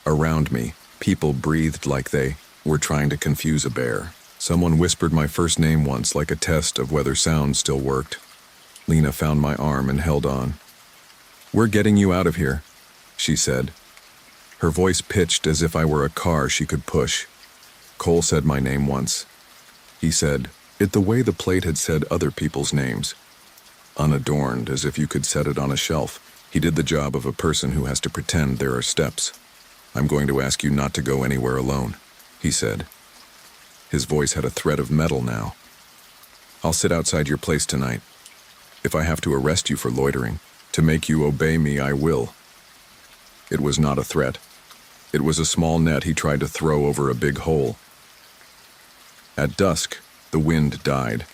[SPEAKER 1] Around me, people breathed like they were trying to confuse a bear. Someone whispered my first name once like a test of whether sound still worked. Lena found my arm and held on. "We're getting you out of here," she said. Her voice pitched as if I were a car she could push. Cole said my name once. He said it the way the plate had said other people's names. Unadorned, as if you could set it on a shelf. He did the job of a person who has to pretend there are steps. "I'm going to ask you not to go anywhere alone," he said. His voice had a thread of metal now. "I'll sit outside your place tonight. If I have to arrest you for loitering, to make you obey me, I will." It was not a threat. It was a small net he tried to throw over a big hole. At dusk, the wind died.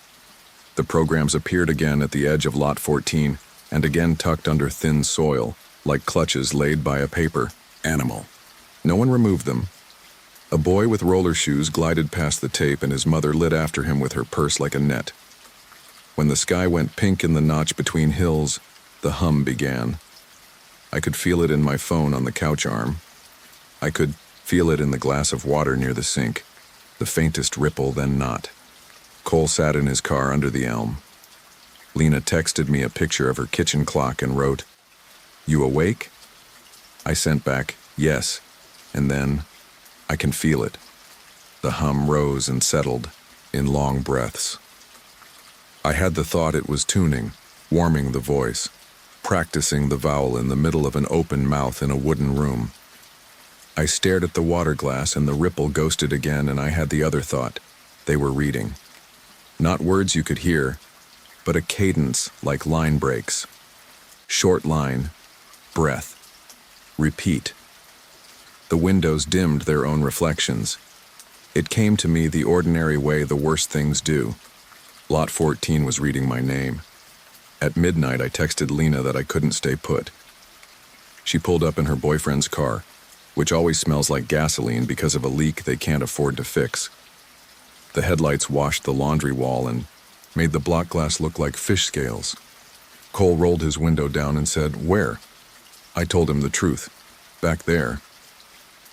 [SPEAKER 1] The programs appeared again at the edge of Lot 14, and again tucked under thin soil, like clutches laid by a paper animal. No one removed them. A boy with roller shoes glided past the tape, and his mother lit after him with her purse like a net. When the sky went pink in the notch between hills, the hum began. I could feel it in my phone on the couch arm. I could feel it in the glass of water near the sink, the faintest ripple, then not. Cole sat in his car under the elm. Lena texted me a picture of her kitchen clock and wrote, "You awake?" I sent back, "Yes," and then, "I can feel it." The hum rose and settled in long breaths. I had the thought it was tuning, warming the voice, practicing the vowel in the middle of an open mouth in a wooden room. I stared at the water glass and the ripple ghosted again, and I had the other thought. They were reading. Not words you could hear, but a cadence like line breaks. Short line, breath, repeat. The windows dimmed their own reflections. It came to me the ordinary way the worst things do. Lot 14 was reading my name. At midnight, I texted Lena that I couldn't stay put. She pulled up in her boyfriend's car, which always smells like gasoline because of a leak they can't afford to fix. The headlights washed the laundry wall and made the block glass look like fish scales. Cole rolled his window down and said, "Where?" I told him the truth. "Back there."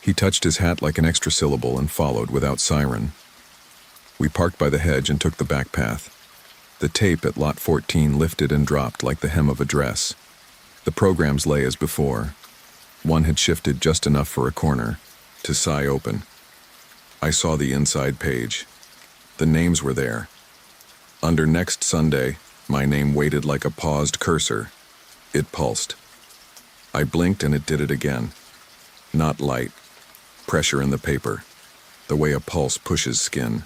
[SPEAKER 1] He touched his hat like an extra syllable and followed without siren. We parked by the hedge and took the back path. The tape at lot 14 lifted and dropped like the hem of a dress. The programs lay as before. One had shifted just enough for a corner to sigh open. I saw the inside page. The names were there. Under Next Sunday, my name waited like a paused cursor. It pulsed. I blinked and it did it again. Not light. Pressure in the paper. The way a pulse pushes skin.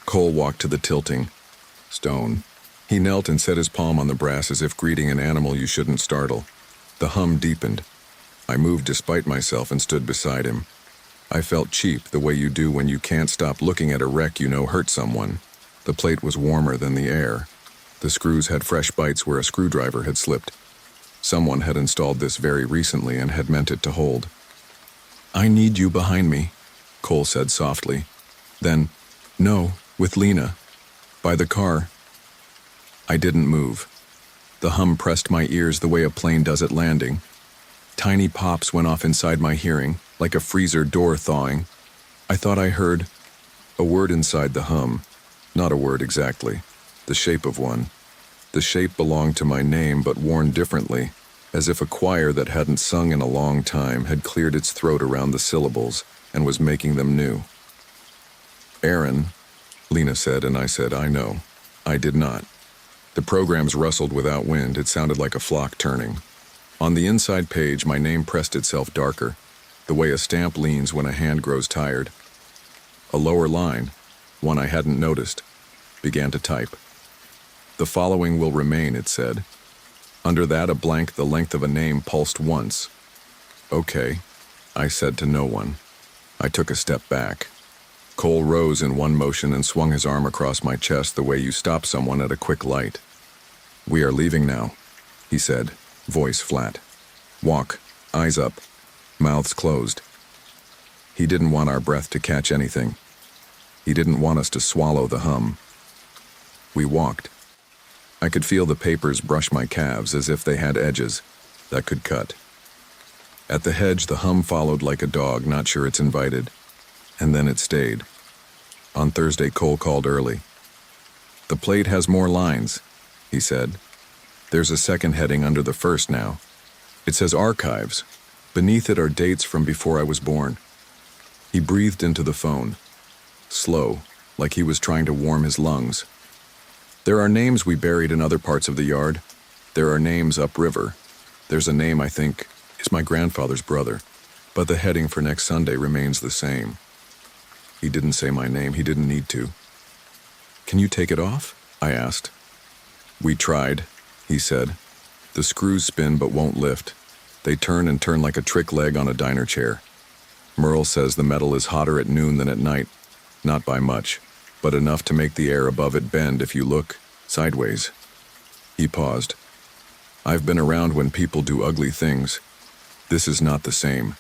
[SPEAKER 1] Cole walked to the tilting stone. He knelt and set his palm on the brass as if greeting an animal you shouldn't startle. The hum deepened. I moved despite myself and stood beside him. I felt cheap, the way you do when you can't stop looking at a wreck you know hurt someone. The plate was warmer than the air. The screws had fresh bites where a screwdriver had slipped. Someone had installed this very recently and had meant it to hold. "I need you behind me," Cole said softly. Then, "No, with Lena. By the car." I didn't move. The hum pressed my ears the way a plane does at landing. Tiny pops went off inside my hearing, like a freezer door thawing. I thought I heard a word inside the hum. Not a word exactly. The shape of one. The shape belonged to my name, but worn differently, as if a choir that hadn't sung in a long time had cleared its throat around the syllables and was making them new. "Aaron," Lena said, and I said, "I know." I did not. The programs rustled without wind. It sounded like a flock turning. On the inside page, my name pressed itself darker, the way a stamp leans when a hand grows tired. A lower line, one I hadn't noticed, began to type. "The following will remain," it said. Under that, a blank the length of a name pulsed once. "Okay," I said to no one. I took a step back. Cole rose in one motion and swung his arm across my chest the way you stop someone at a quick light. "We are leaving now," he said, voice flat. "Walk, eyes up, mouths closed." He didn't want our breath to catch anything. He didn't want us to swallow the hum. We walked. I could feel the papers brush my calves as if they had edges that could cut. At the hedge, the hum followed like a dog, not sure it's invited. And then it stayed. On Thursday, Cole called early. "The plate has more lines," he said. "There's a second heading under the first now. It says Archives. Beneath it are dates from before I was born." He breathed into the phone, slow, like he was trying to warm his lungs. "There are names we buried in other parts of the yard. There are names upriver. There's a name I think is my grandfather's brother, but the heading for next Sunday remains the same." He didn't say my name. He didn't need to. "Can you take it off?" I asked. "We tried," he said. "The screws spin but won't lift. They turn and turn like a trick leg on a diner chair. Merle says the metal is hotter at noon than at night. Not by much, but enough to make the air above it bend if you look sideways." He paused. "I've been around when people do ugly things. This is not the same.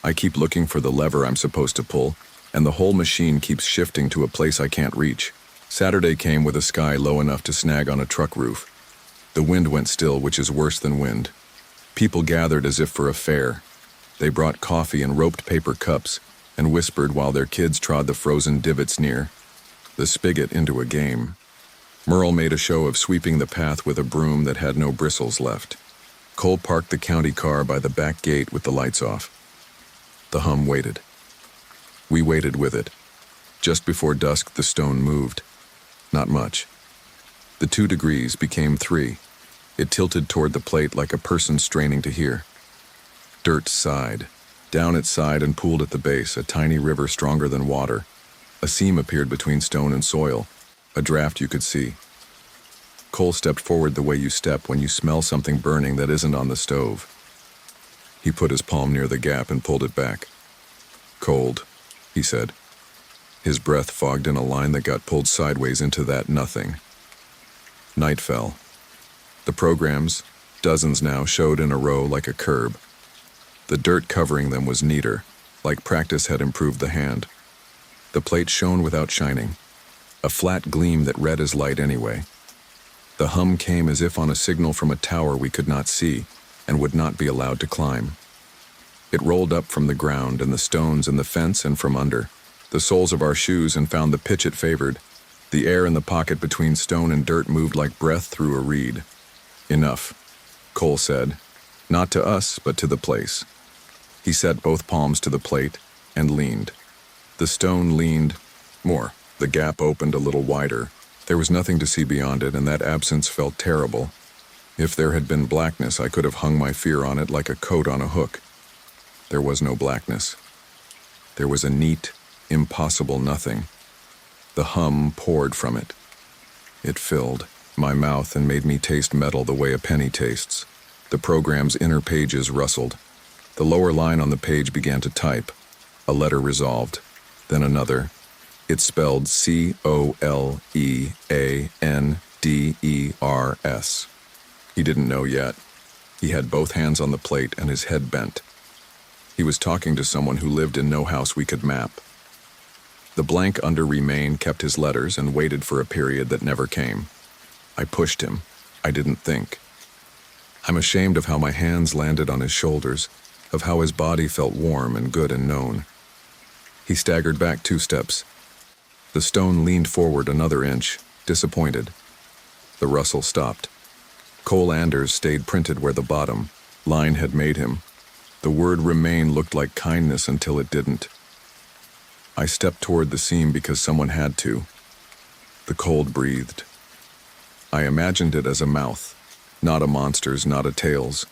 [SPEAKER 1] I keep looking for the lever I'm supposed to pull, and the whole machine keeps shifting to a place I can't reach." Saturday came with a sky low enough to snag on a truck roof. The wind went still, which is worse than wind. People gathered as if for a fair. They brought coffee and roped paper cups and whispered while their kids trod the frozen divots near the spigot into a game. Merle made a show of sweeping the path with a broom that had no bristles left. Cole parked the county car by the back gate with the lights off. The hum waited. We waited with it. Just before dusk, the stone moved. Not much. The 2 degrees became 3. It tilted toward the plate like a person straining to hear. Dirt sighed. Down its side and pooled at the base, a tiny river stronger than water. A seam appeared between stone and soil, a draft you could see. Cole stepped forward the way you step when you smell something burning that isn't on the stove. He put his palm near the gap and pulled it back. "Cold," he said. His breath fogged in a line that got pulled sideways into that nothing. Night fell. The programs, dozens now, showed in a row like a curb. The dirt covering them was neater, like practice had improved the hand. The plate shone without shining, a flat gleam that read as light anyway. The hum came as if on a signal from a tower we could not see and would not be allowed to climb. It rolled up from the ground and the stones and the fence and from under the soles of our shoes and found the pitch it favored. The air in the pocket between stone and dirt moved like breath through a reed. Enough, Cole said. Not to us, but to the place. He set both palms to the plate and leaned. The stone leaned more. The gap opened a little wider. There was nothing to see beyond it, and that absence felt terrible. If there had been blackness, I could have hung my fear on it like a coat on a hook. There was no blackness. There was a neat, impossible nothing. The hum poured from it. It filled my mouth and made me taste metal the way a penny tastes. The program's inner pages rustled. The lower line on the page began to type. A letter resolved. Then another. It spelled COLEANDERS. He didn't know yet. He had both hands on the plate and his head bent. He was talking to someone who lived in no house we could map. The blank under remain kept his letters and waited for a period that never came. I pushed him. I didn't think. I'm ashamed of how my hands landed on his shoulders, of how his body felt warm and good and known. He staggered back 2 steps. The stone leaned forward another inch, disappointed. The rustle stopped. Cole Anders stayed printed where the bottom line had made him. The word remain looked like kindness until it didn't. I stepped toward the seam because someone had to. The cold breathed. I imagined it as a mouth, not a monster's, not a tail's,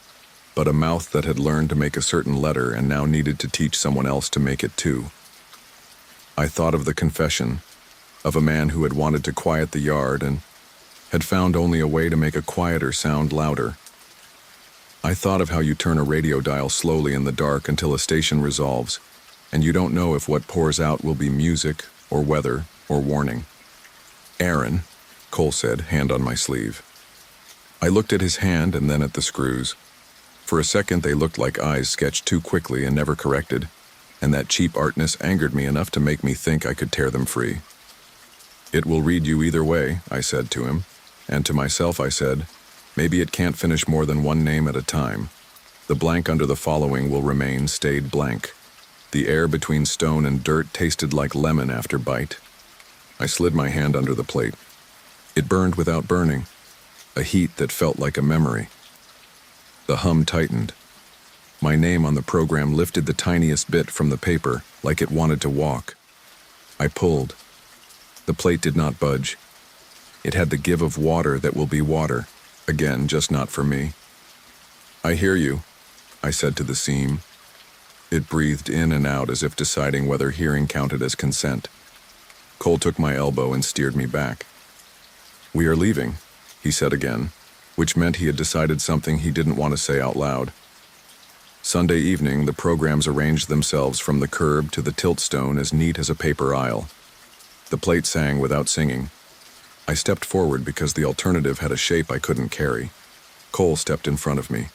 [SPEAKER 1] but a mouth that had learned to make a certain letter and now needed to teach someone else to make it too. I thought of the confession, of a man who had wanted to quiet the yard and had found only a way to make a quieter sound louder. I thought of how you turn a radio dial slowly in the dark until a station resolves, and you don't know if what pours out will be music or weather or warning. Aaron, Cole said, hand on my sleeve. I looked at his hand and then at the screws. For a second they looked like eyes sketched too quickly and never corrected, and that cheap artness angered me enough to make me think I could tear them free. It will read you either way, I said to him, and to myself I said, maybe it can't finish more than one name at a time. The blank under the following will remain stayed blank. The air between stone and dirt tasted like lemon after bite. I slid my hand under the plate. It burned without burning, a heat that felt like a memory. The hum tightened. My name on the program lifted the tiniest bit from the paper, like it wanted to walk. I pulled. The plate did not budge. It had the give of water that will be water, again, just not for me. I hear you, I said to the seam. It breathed in and out as if deciding whether hearing counted as consent. Cole took my elbow and steered me back. We are leaving, he said again, which meant he had decided something he didn't want to say out loud. Sunday evening, the programs arranged themselves from the curb to the tilt stone as neat as a paper aisle. The plate sang without singing. I stepped forward because the alternative had a shape I couldn't carry. Cole stepped in front of me.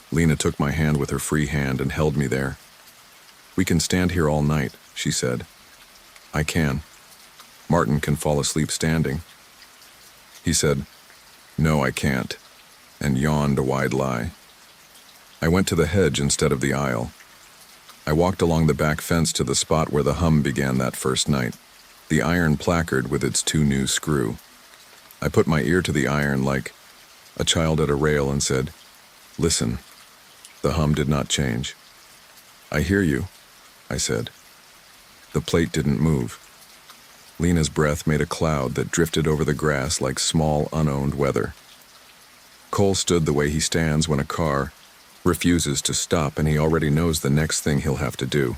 [SPEAKER 1] Lena took my hand with her free hand and held me there. We can stand here all night, she said. I can. Martin can fall asleep standing. He said, no, I can't, and yawned a wide lie. I went to the hedge instead of the aisle. I walked along the back fence to the spot where the hum began that first night, the iron placard with its 2 new screw. I put my ear to the iron like a child at a rail and said, listen. The hum did not change. I hear you, I said. The plate didn't move. Lena's breath made a cloud that drifted over the grass like small, unowned weather. Cole stood the way he stands when a car refuses to stop and he already knows the next thing he'll have to do.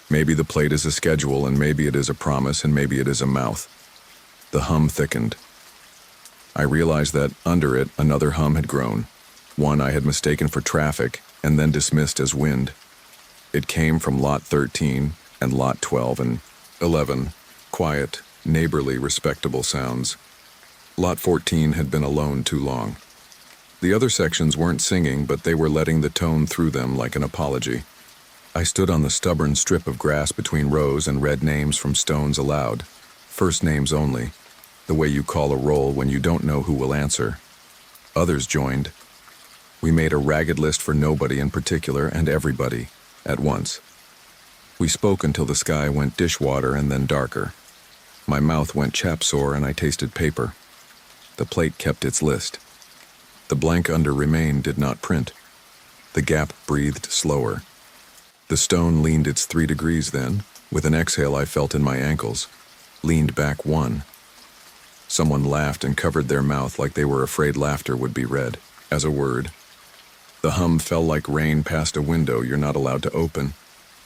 [SPEAKER 1] Maybe the plate is a schedule, and maybe it is a promise, and maybe it is a mouth. The hum thickened. I realized that, under it, another hum had grown, one I had mistaken for traffic and then dismissed as wind. It came from Lot 13 and Lot 12 and 11, quiet, neighborly, respectable sounds. Lot 14 had been alone too long. The other sections weren't singing, but they were letting the tone through them like an apology. I stood on the stubborn strip of grass between rows and read names from stones aloud, first names only, the way you call a roll when you don't know who will answer. Others joined. We made a ragged list for nobody in particular and everybody, at once. We spoke until the sky went dishwater and then darker. My mouth went chap-sore and I tasted paper. The plate kept its list. The blank under remain did not print. The gap breathed slower. The stone leaned its 3 degrees then. With an exhale I felt in my ankles. Leaned back 1. Someone laughed and covered their mouth like they were afraid laughter would be read as a word. The hum fell like rain past a window you're not allowed to open.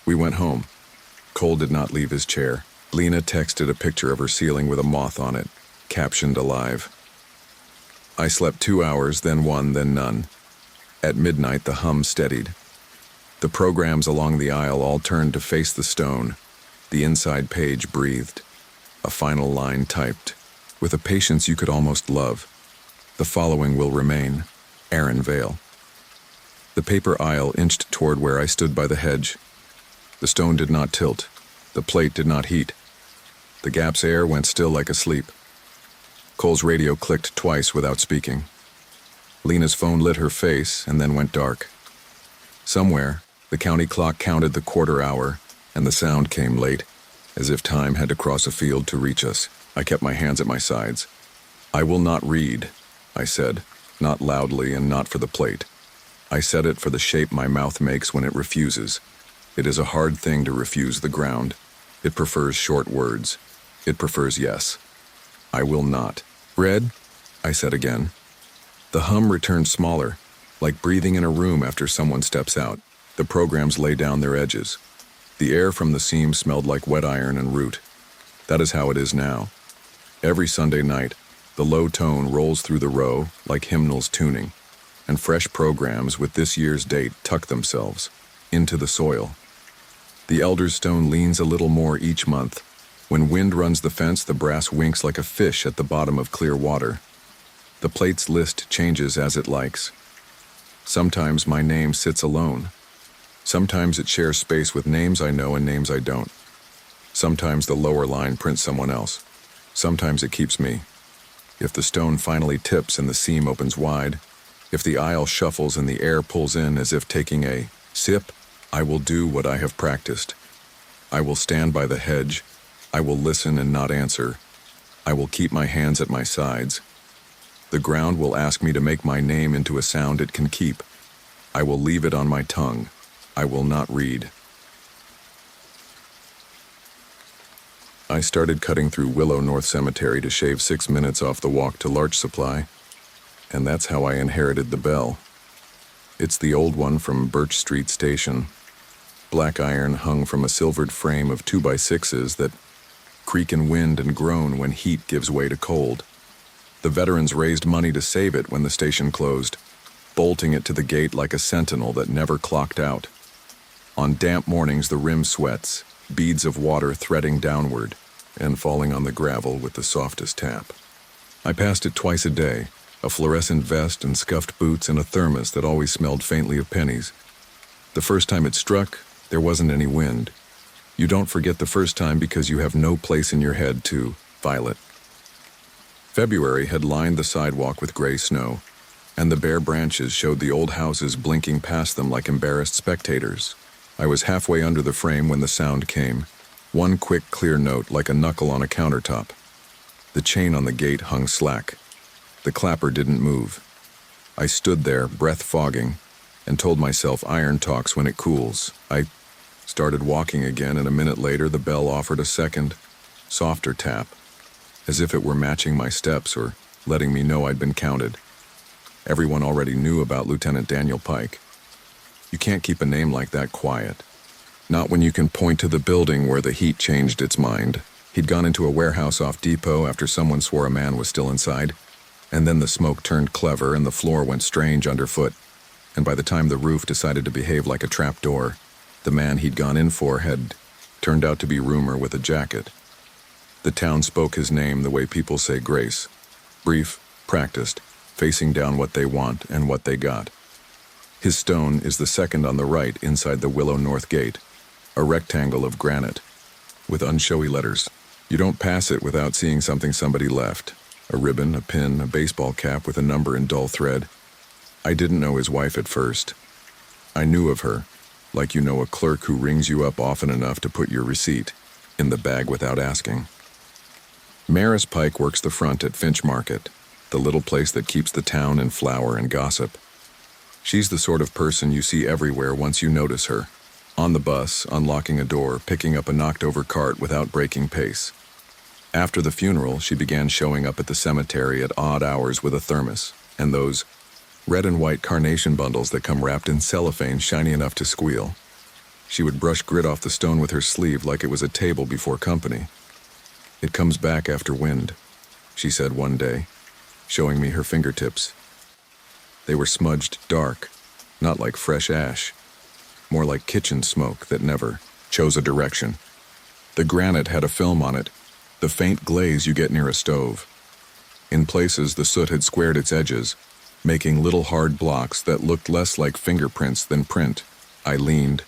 [SPEAKER 1] We went home. Cole did not leave his chair. Lena texted a picture of her ceiling with a moth on it, captioned alive. I slept 2 hours, then 1, then none. At midnight the hum steadied. The programs along the aisle all turned to face the stone. The inside page breathed. A final line typed. With a patience you could almost love. The following will remain. Aaron Vale. The paper aisle inched toward where I stood by the hedge. The stone did not tilt. The plate did not heat. The gap's air went still like asleep. Cole's radio clicked twice without speaking. Lena's phone lit her face and then went dark. Somewhere, the county clock counted the quarter hour, and the sound came late, as if time had to cross a field to reach us. I kept my hands at my sides. I will not read, I said, not loudly and not for the plate. I said it for the shape my mouth makes when it refuses. It is a hard thing to refuse the ground. It prefers short words. It prefers yes. I will not. Read, I said again. The hum returned smaller, like breathing in a room after someone steps out. The programs lay down their edges. The air from the seam smelled like wet iron and root. That is how it is now. Every Sunday night, the low tone rolls through the row like hymnals tuning, and fresh programs with this year's date tuck themselves into the soil. The elder's stone leans a little more each month. When wind runs the fence, the brass winks like a fish at the bottom of clear water. The plate's list changes as it likes. Sometimes my name sits alone. Sometimes it shares space with names I know and names I don't. Sometimes the lower line prints someone else. Sometimes it keeps me. If the stone finally tips and the seam opens wide, if the aisle shuffles and the air pulls in as if taking a sip, I will do what I have practiced. I will stand by the hedge. I will listen and not answer. I will keep my hands at my sides. The ground will ask me to make my name into a sound it can keep. I will leave it on my tongue. I will not read. I started cutting through Willow North Cemetery to shave 6 minutes off the walk to Larch Supply, and that's how I inherited the bell. It's the old one from Birch Street Station. Black iron hung from a silvered frame of 2x6s that creak in wind and groan when heat gives way to cold. The veterans raised money to save it when the station closed, bolting it to the gate like a sentinel that never clocked out. On damp mornings the rim sweats, beads of water threading downward and falling on the gravel with the softest tap. I passed it twice a day, a fluorescent vest and scuffed boots and a thermos that always smelled faintly of pennies. The first time it struck, there wasn't any wind. You don't forget the first time because you have no place in your head to file it. February had lined the sidewalk with gray snow, and the bare branches showed the old houses blinking past them like embarrassed spectators. I was halfway under the frame when the sound came. One quick, clear note like a knuckle on a countertop. The chain on the gate hung slack. The clapper didn't move. I stood there, breath fogging, and told myself iron talks when it cools. I started walking again, and a minute later the bell offered a second, softer tap, as if it were matching my steps or letting me know I'd been counted. Everyone already knew about Lieutenant Daniel Pike. You can't keep a name like that quiet. Not when you can point to the building where the heat changed its mind. He'd gone into a warehouse off Depot after someone swore a man was still inside. And then the smoke turned clever and the floor went strange underfoot. And by the time the roof decided to behave like a trapdoor, the man he'd gone in for had turned out to be Rumor with a jacket. The town spoke his name the way people say grace. Brief, practiced, facing down what they want and what they got. His stone is the second on the right inside the Willow North Gate, a rectangle of granite, with unshowy letters. You don't pass it without seeing something somebody left. A ribbon, a pin, a baseball cap with a number in dull thread. I didn't know his wife at first. I knew of her, like you know a clerk who rings you up often enough to put your receipt in the bag without asking. Maris Pike works the front at Finch Market, the little place that keeps the town in flower and gossip. She's the sort of person you see everywhere once you notice her. On the bus, unlocking a door, picking up a knocked-over cart without breaking pace. After the funeral, she began showing up at the cemetery at odd hours with a thermos, and those red and white carnation bundles that come wrapped in cellophane shiny enough to squeal. She would brush grit off the stone with her sleeve like it was a table before company. "It comes back after wind," she said one day, showing me her fingertips. They were smudged dark, not like fresh ash, more like kitchen smoke that never chose a direction. The granite had a film on it, the faint glaze you get near a stove. In places, the soot had squared its edges, making little hard blocks that looked less like fingerprints than print. I leaned,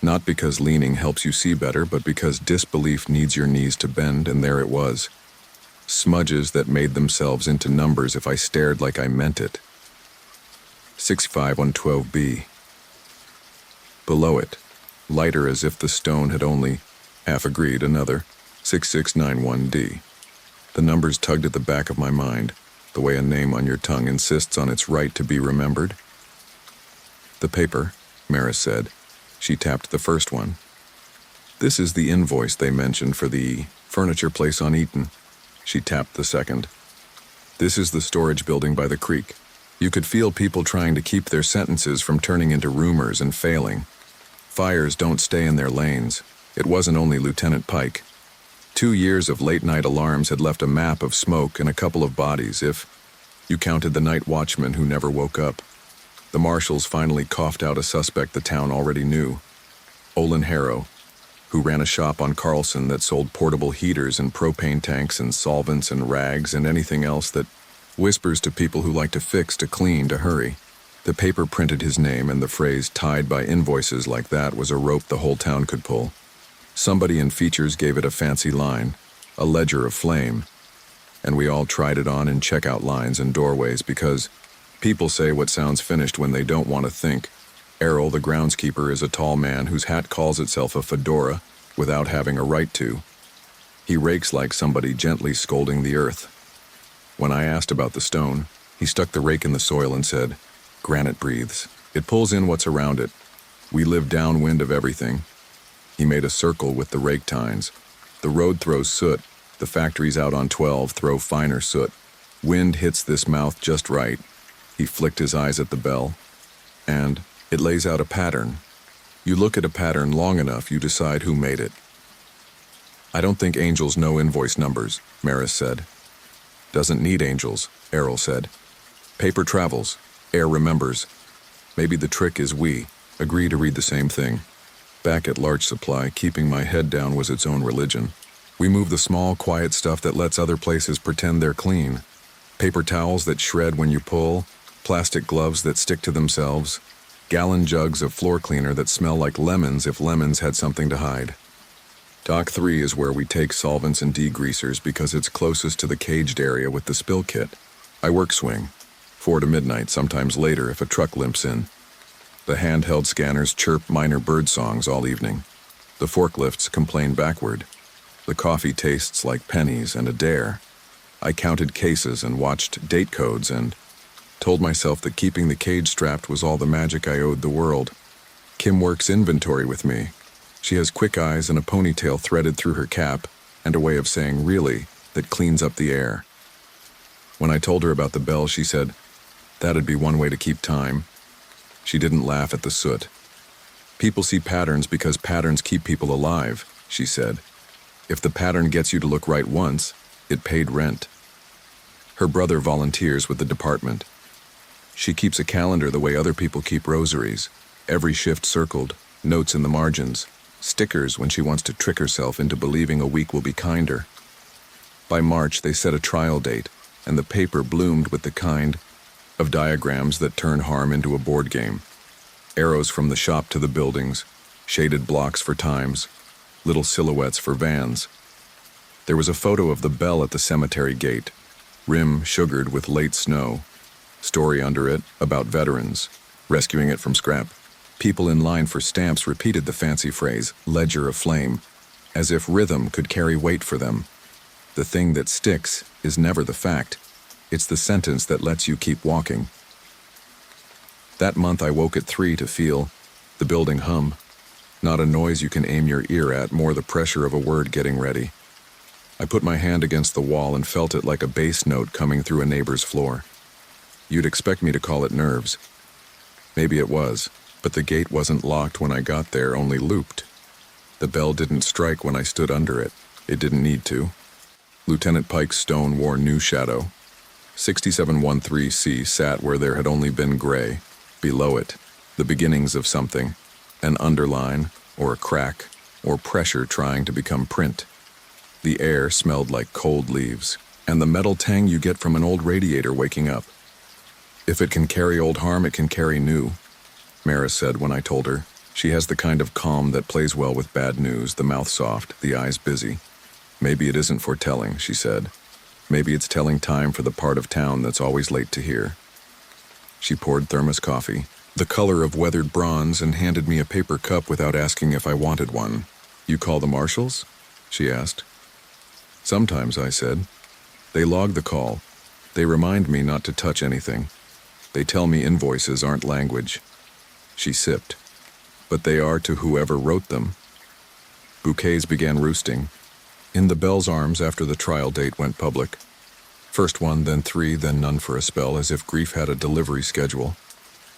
[SPEAKER 1] not because leaning helps you see better, but because disbelief needs your knees to bend, and there it was. Smudges that made themselves into numbers if I stared like I meant it. 65112B. Below it, lighter as if the stone had only half agreed, another 6691D. The numbers tugged at the back of my mind, the way a name on your tongue insists on its right to be remembered. "The paper," Maris said. She tapped the first one. "This is the invoice they mentioned for the furniture place on Eaton." She tapped the second. "This is the storage building by the creek." You could feel people trying to keep their sentences from turning into rumors and failing. Fires don't stay in their lanes. It wasn't only Lieutenant Pike. 2 years of late-night alarms had left a map of smoke and a couple of bodies, if you counted the night watchman who never woke up. The marshals finally coughed out a suspect the town already knew. Olin Harrow, who ran a shop on Carlson that sold portable heaters and propane tanks and solvents and rags and anything else that whispers to people who like to fix, to clean, to hurry. The paper printed his name, and the phrase "tied by invoices" like that was a rope the whole town could pull. Somebody in features gave it a fancy line, a ledger of flame, and we all tried it on in checkout lines and doorways because people say what sounds finished when they don't want to think. Errol, the groundskeeper, is a tall man whose hat calls itself a fedora without having a right to. He rakes like somebody gently scolding the earth. When I asked about the stone, he stuck the rake in the soil and said, "Granite breathes. It pulls in what's around it. We live downwind of everything." He made a circle with the rake tines. "The road throws soot. The factories out on 12 throw finer soot. Wind hits this mouth just right." He flicked his eyes at the bell. "And it lays out a pattern. You look at a pattern long enough, you decide who made it." "I don't think angels know invoice numbers," Maris said. "Doesn't need angels," Errol said. "Paper travels. Air remembers. Maybe the trick is we agree to read the same thing." Back at Large Supply, keeping my head down was its own religion. We move the small, quiet stuff that lets other places pretend they're clean. Paper towels that shred when you pull, plastic gloves that stick to themselves, gallon jugs of floor cleaner that smell like lemons if lemons had something to hide. Dock 3 is where we take solvents and degreasers because it's closest to the caged area with the spill kit. I work swing, 4 to midnight, sometimes later if a truck limps in. The handheld scanners chirp minor bird songs all evening. The forklifts complain backward. The coffee tastes like pennies and a dare. I counted cases and watched date codes and told myself that keeping the cage strapped was all the magic I owed the world. Kim works inventory with me. She has quick eyes and a ponytail threaded through her cap, and a way of saying "really" that cleans up the air. When I told her about the bell, she said, "That'd be one way to keep time." She didn't laugh at the soot. "People see patterns because patterns keep people alive," she said. "If the pattern gets you to look right once, it paid rent." Her brother volunteers with the department. She keeps a calendar the way other people keep rosaries, every shift circled, notes in the margins, stickers when she wants to trick herself into believing a week will be kinder. By March, they set a trial date, and the paper bloomed with the kind of diagrams that turn harm into a board game. Arrows from the shop to the buildings, shaded blocks for times, little silhouettes for vans. There was a photo of the bell at the cemetery gate, rim sugared with late snow, Story under it about veterans, rescuing it from scrap. People in line for stamps repeated the fancy phrase, ledger of flame, as if rhythm could carry weight for them. The thing that sticks is never the fact. It's the sentence that lets you keep walking. That month I woke at 3 to feel the building hum. Not a noise you can aim your ear at, more the pressure of a word getting ready. I put my hand against the wall and felt it like a bass note coming through a neighbor's floor. You'd expect me to call it nerves. Maybe it was, but the gate wasn't locked when I got there, only looped. The bell didn't strike when I stood under it. It didn't need to. Lieutenant Pike's stone wore new shadow. 6713C sat where there had only been gray. Below it, the beginnings of something, an underline, or a crack, or pressure trying to become print. The air smelled like cold leaves, and the metal tang you get from an old radiator waking up. If it can carry old harm, it can carry new, Maris said when I told her. She has the kind of calm that plays well with bad news, the mouth soft, the eyes busy. Maybe it isn't foretelling, she said. Maybe it's telling time for the part of town that's always late to hear. She poured thermos coffee, the color of weathered bronze, and handed me a paper cup without asking if I wanted one. You call the marshals? She asked. Sometimes, I said. They log the call. They remind me not to touch anything. They tell me invoices aren't language. She sipped. But they are to whoever wrote them. Bouquets began roosting. In the Bell's arms after the trial date went public. First one, then 3, then none for a spell, as if grief had a delivery schedule.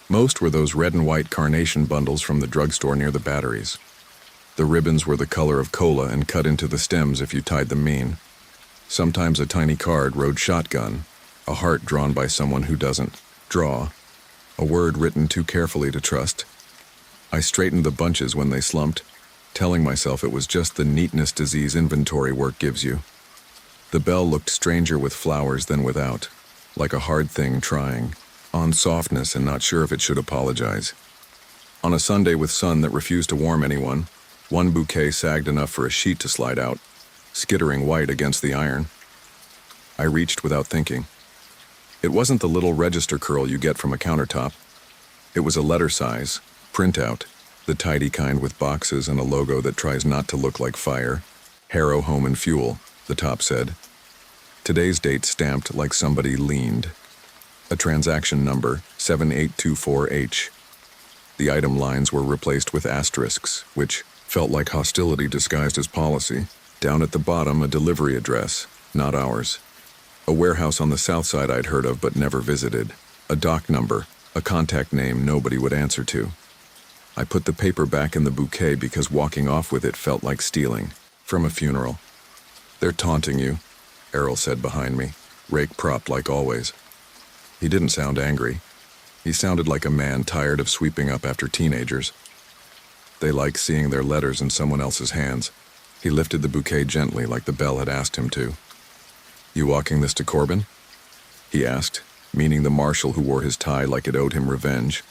[SPEAKER 1] Most were those red and white carnation bundles from the drugstore near the batteries. The ribbons were the color of cola and cut into the stems if you tied them mean. Sometimes a tiny card rode shotgun, a heart drawn by someone who doesn't draw, a word written too carefully to trust. I straightened the bunches when they slumped, telling myself it was just the neatness disease inventory work gives you. The Bell looked stranger with flowers than without, like a hard thing trying, on softness and not sure if it should apologize. On a Sunday with sun that refused to warm anyone, one bouquet sagged enough for a sheet to slide out, skittering white against the iron. I reached without thinking. It wasn't the little register curl you get from a countertop. It was a letter size, printout, the tidy kind with boxes and a logo that tries not to look like fire. Harrow Home and Fuel, the top said. Today's date stamped like somebody leaned. A transaction number, 7824H. The item lines were replaced with asterisks, which felt like hostility disguised as policy. Down at the bottom, a delivery address, not ours. A warehouse on the south side I'd heard of but never visited. A dock number, a contact name nobody would answer to. I put the paper back in the bouquet because walking off with it felt like stealing from a funeral. They're taunting you, Errol said behind me, rake propped like always. He didn't sound angry. He sounded like a man tired of sweeping up after teenagers. They like seeing their letters in someone else's hands. He lifted the bouquet gently like the Bell had asked him to. You walking this to Corbin? He asked, meaning the marshal who wore his tie like it owed him revenge.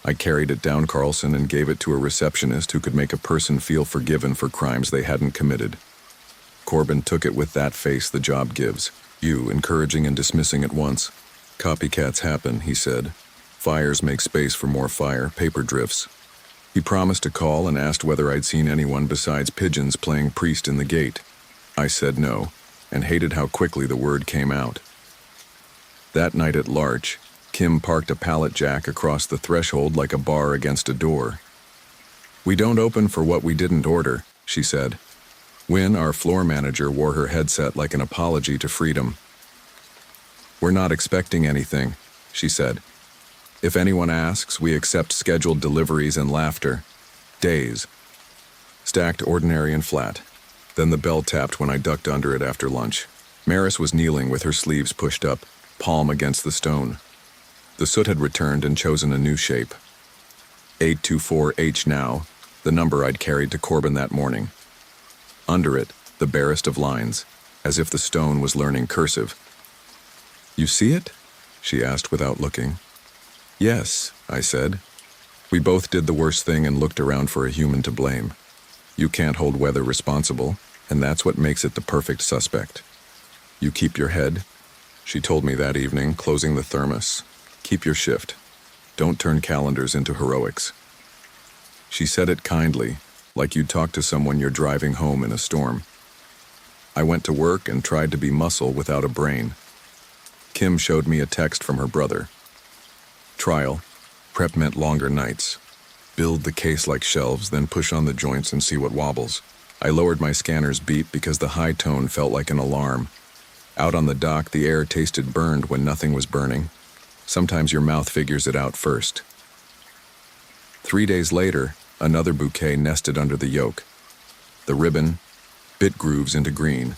[SPEAKER 1] I carried it down Carlson and gave it to a receptionist who could make a person feel forgiven for crimes they hadn't committed. Corbin took it with that face the job gives, you encouraging and dismissing at once. Copycats happen, he said. Fires make space for more fire, paper drifts. He promised to call and asked whether I'd seen anyone besides pigeons playing priest in the gate. I said no, and hated how quickly the word came out. That night at Larch, Kim parked a pallet jack across the threshold like a bar against a door. We don't open for what we didn't order, she said. Wynn, our floor manager, wore her headset like an apology to freedom. We're not expecting anything, she said. If anyone asks, we accept scheduled deliveries and laughter. Days. Stacked ordinary and flat. Then the bell tapped when I ducked under it after lunch. Maris was kneeling with her sleeves pushed up, palm against the stone. The soot had returned and chosen a new shape. 824H now, the number I'd carried to Corbin that morning. Under it, the barest of lines, as if the stone was learning cursive. You see it? She asked without looking. Yes, I said. We both did the worst thing and looked around for a human to blame. You can't hold weather responsible, and that's what makes it the perfect suspect. You keep your head, she told me that evening, closing the thermos. Keep your shift. Don't turn calendars into heroics. She said it kindly, like you'd talk to someone you're driving home in a storm. I went to work and tried to be muscle without a brain. Kim showed me a text from her brother. Trial. Prep meant longer nights. Build the case like shelves, then push on the joints and see what wobbles. I lowered my scanner's beep because the high tone felt like an alarm. Out on the dock, the air tasted burned when nothing was burning. Sometimes your mouth figures it out first. 3 days later, another bouquet nested under the yoke. The ribbon bit grooves into green.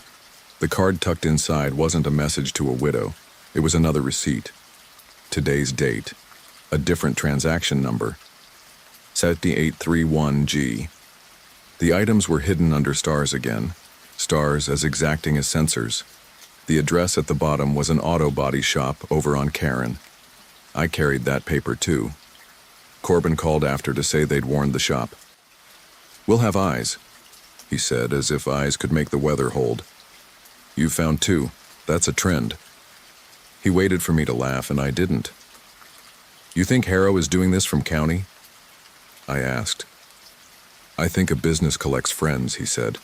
[SPEAKER 1] The card tucked inside wasn't a message to a widow. It was another receipt. Today's date. A different transaction number. 7831G. The items were hidden under stars again. Stars as exacting as censors. The address at the bottom was an auto body shop over on Karen. I carried that paper too. Corbin called after to say they'd warned the shop. "We'll have eyes," he said, as if eyes could make the weather hold. "You found two. That's a trend." He waited for me to laugh, and I didn't. "You think Harrow is doing this from county?" I asked. "I think a business collects friends," he said.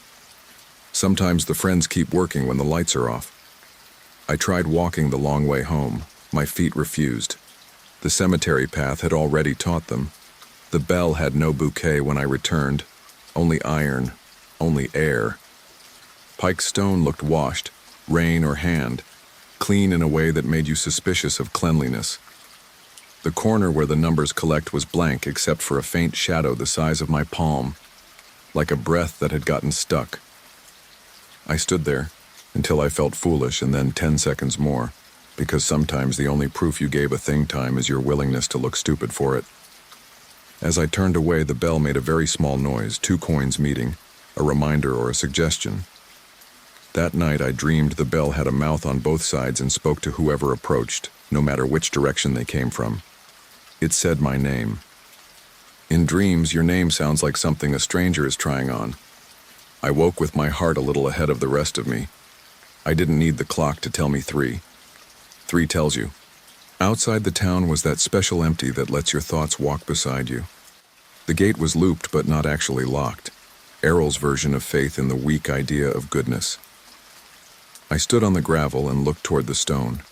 [SPEAKER 1] "Sometimes the friends keep working when the lights are off." I tried walking the long way home. My feet refused. The cemetery path had already taught them. The bell had no bouquet when I returned. Only iron. Only air. Pike stone looked washed, rain or hand, clean in a way that made you suspicious of cleanliness. The corner where the numbers collect was blank except for a faint shadow the size of my palm, like a breath that had gotten stuck. I stood there until I felt foolish, and then 10 seconds more, because sometimes the only proof you gave a thing time is your willingness to look stupid for it. As I turned away, the bell made a very small noise, 2 coins meeting, a reminder or a suggestion. That night I dreamed the bell had a mouth on both sides and spoke to whoever approached, no matter which direction they came from. It said my name. In dreams, your name sounds like something a stranger is trying on. I woke with my heart a little ahead of the rest of me. I didn't need the clock to tell me 3. 3 tells you. Outside the town was that special empty that lets your thoughts walk beside you. The gate was looped but not actually locked. Errol's version of faith in the weak idea of goodness. I stood on the gravel and looked toward the stone.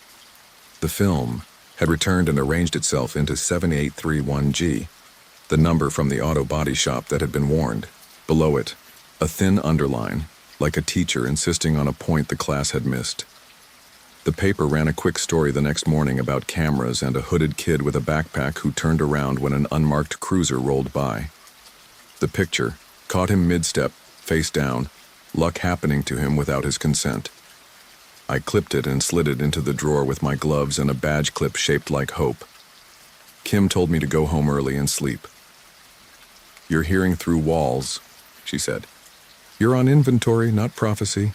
[SPEAKER 1] The film had returned and arranged itself into 7831G, the number from the auto body shop that had been warned. Below it, a thin underline, like a teacher insisting on a point the class had missed. The paper ran a quick story the next morning about cameras and a hooded kid with a backpack who turned around when an unmarked cruiser rolled by. The picture caught him mid-step, face down, luck happening to him without his consent. I clipped it and slid it into the drawer with my gloves and a badge clip shaped like hope. Kim told me to go home early and sleep. "You're hearing through walls," she said. "You're on inventory, not prophecy."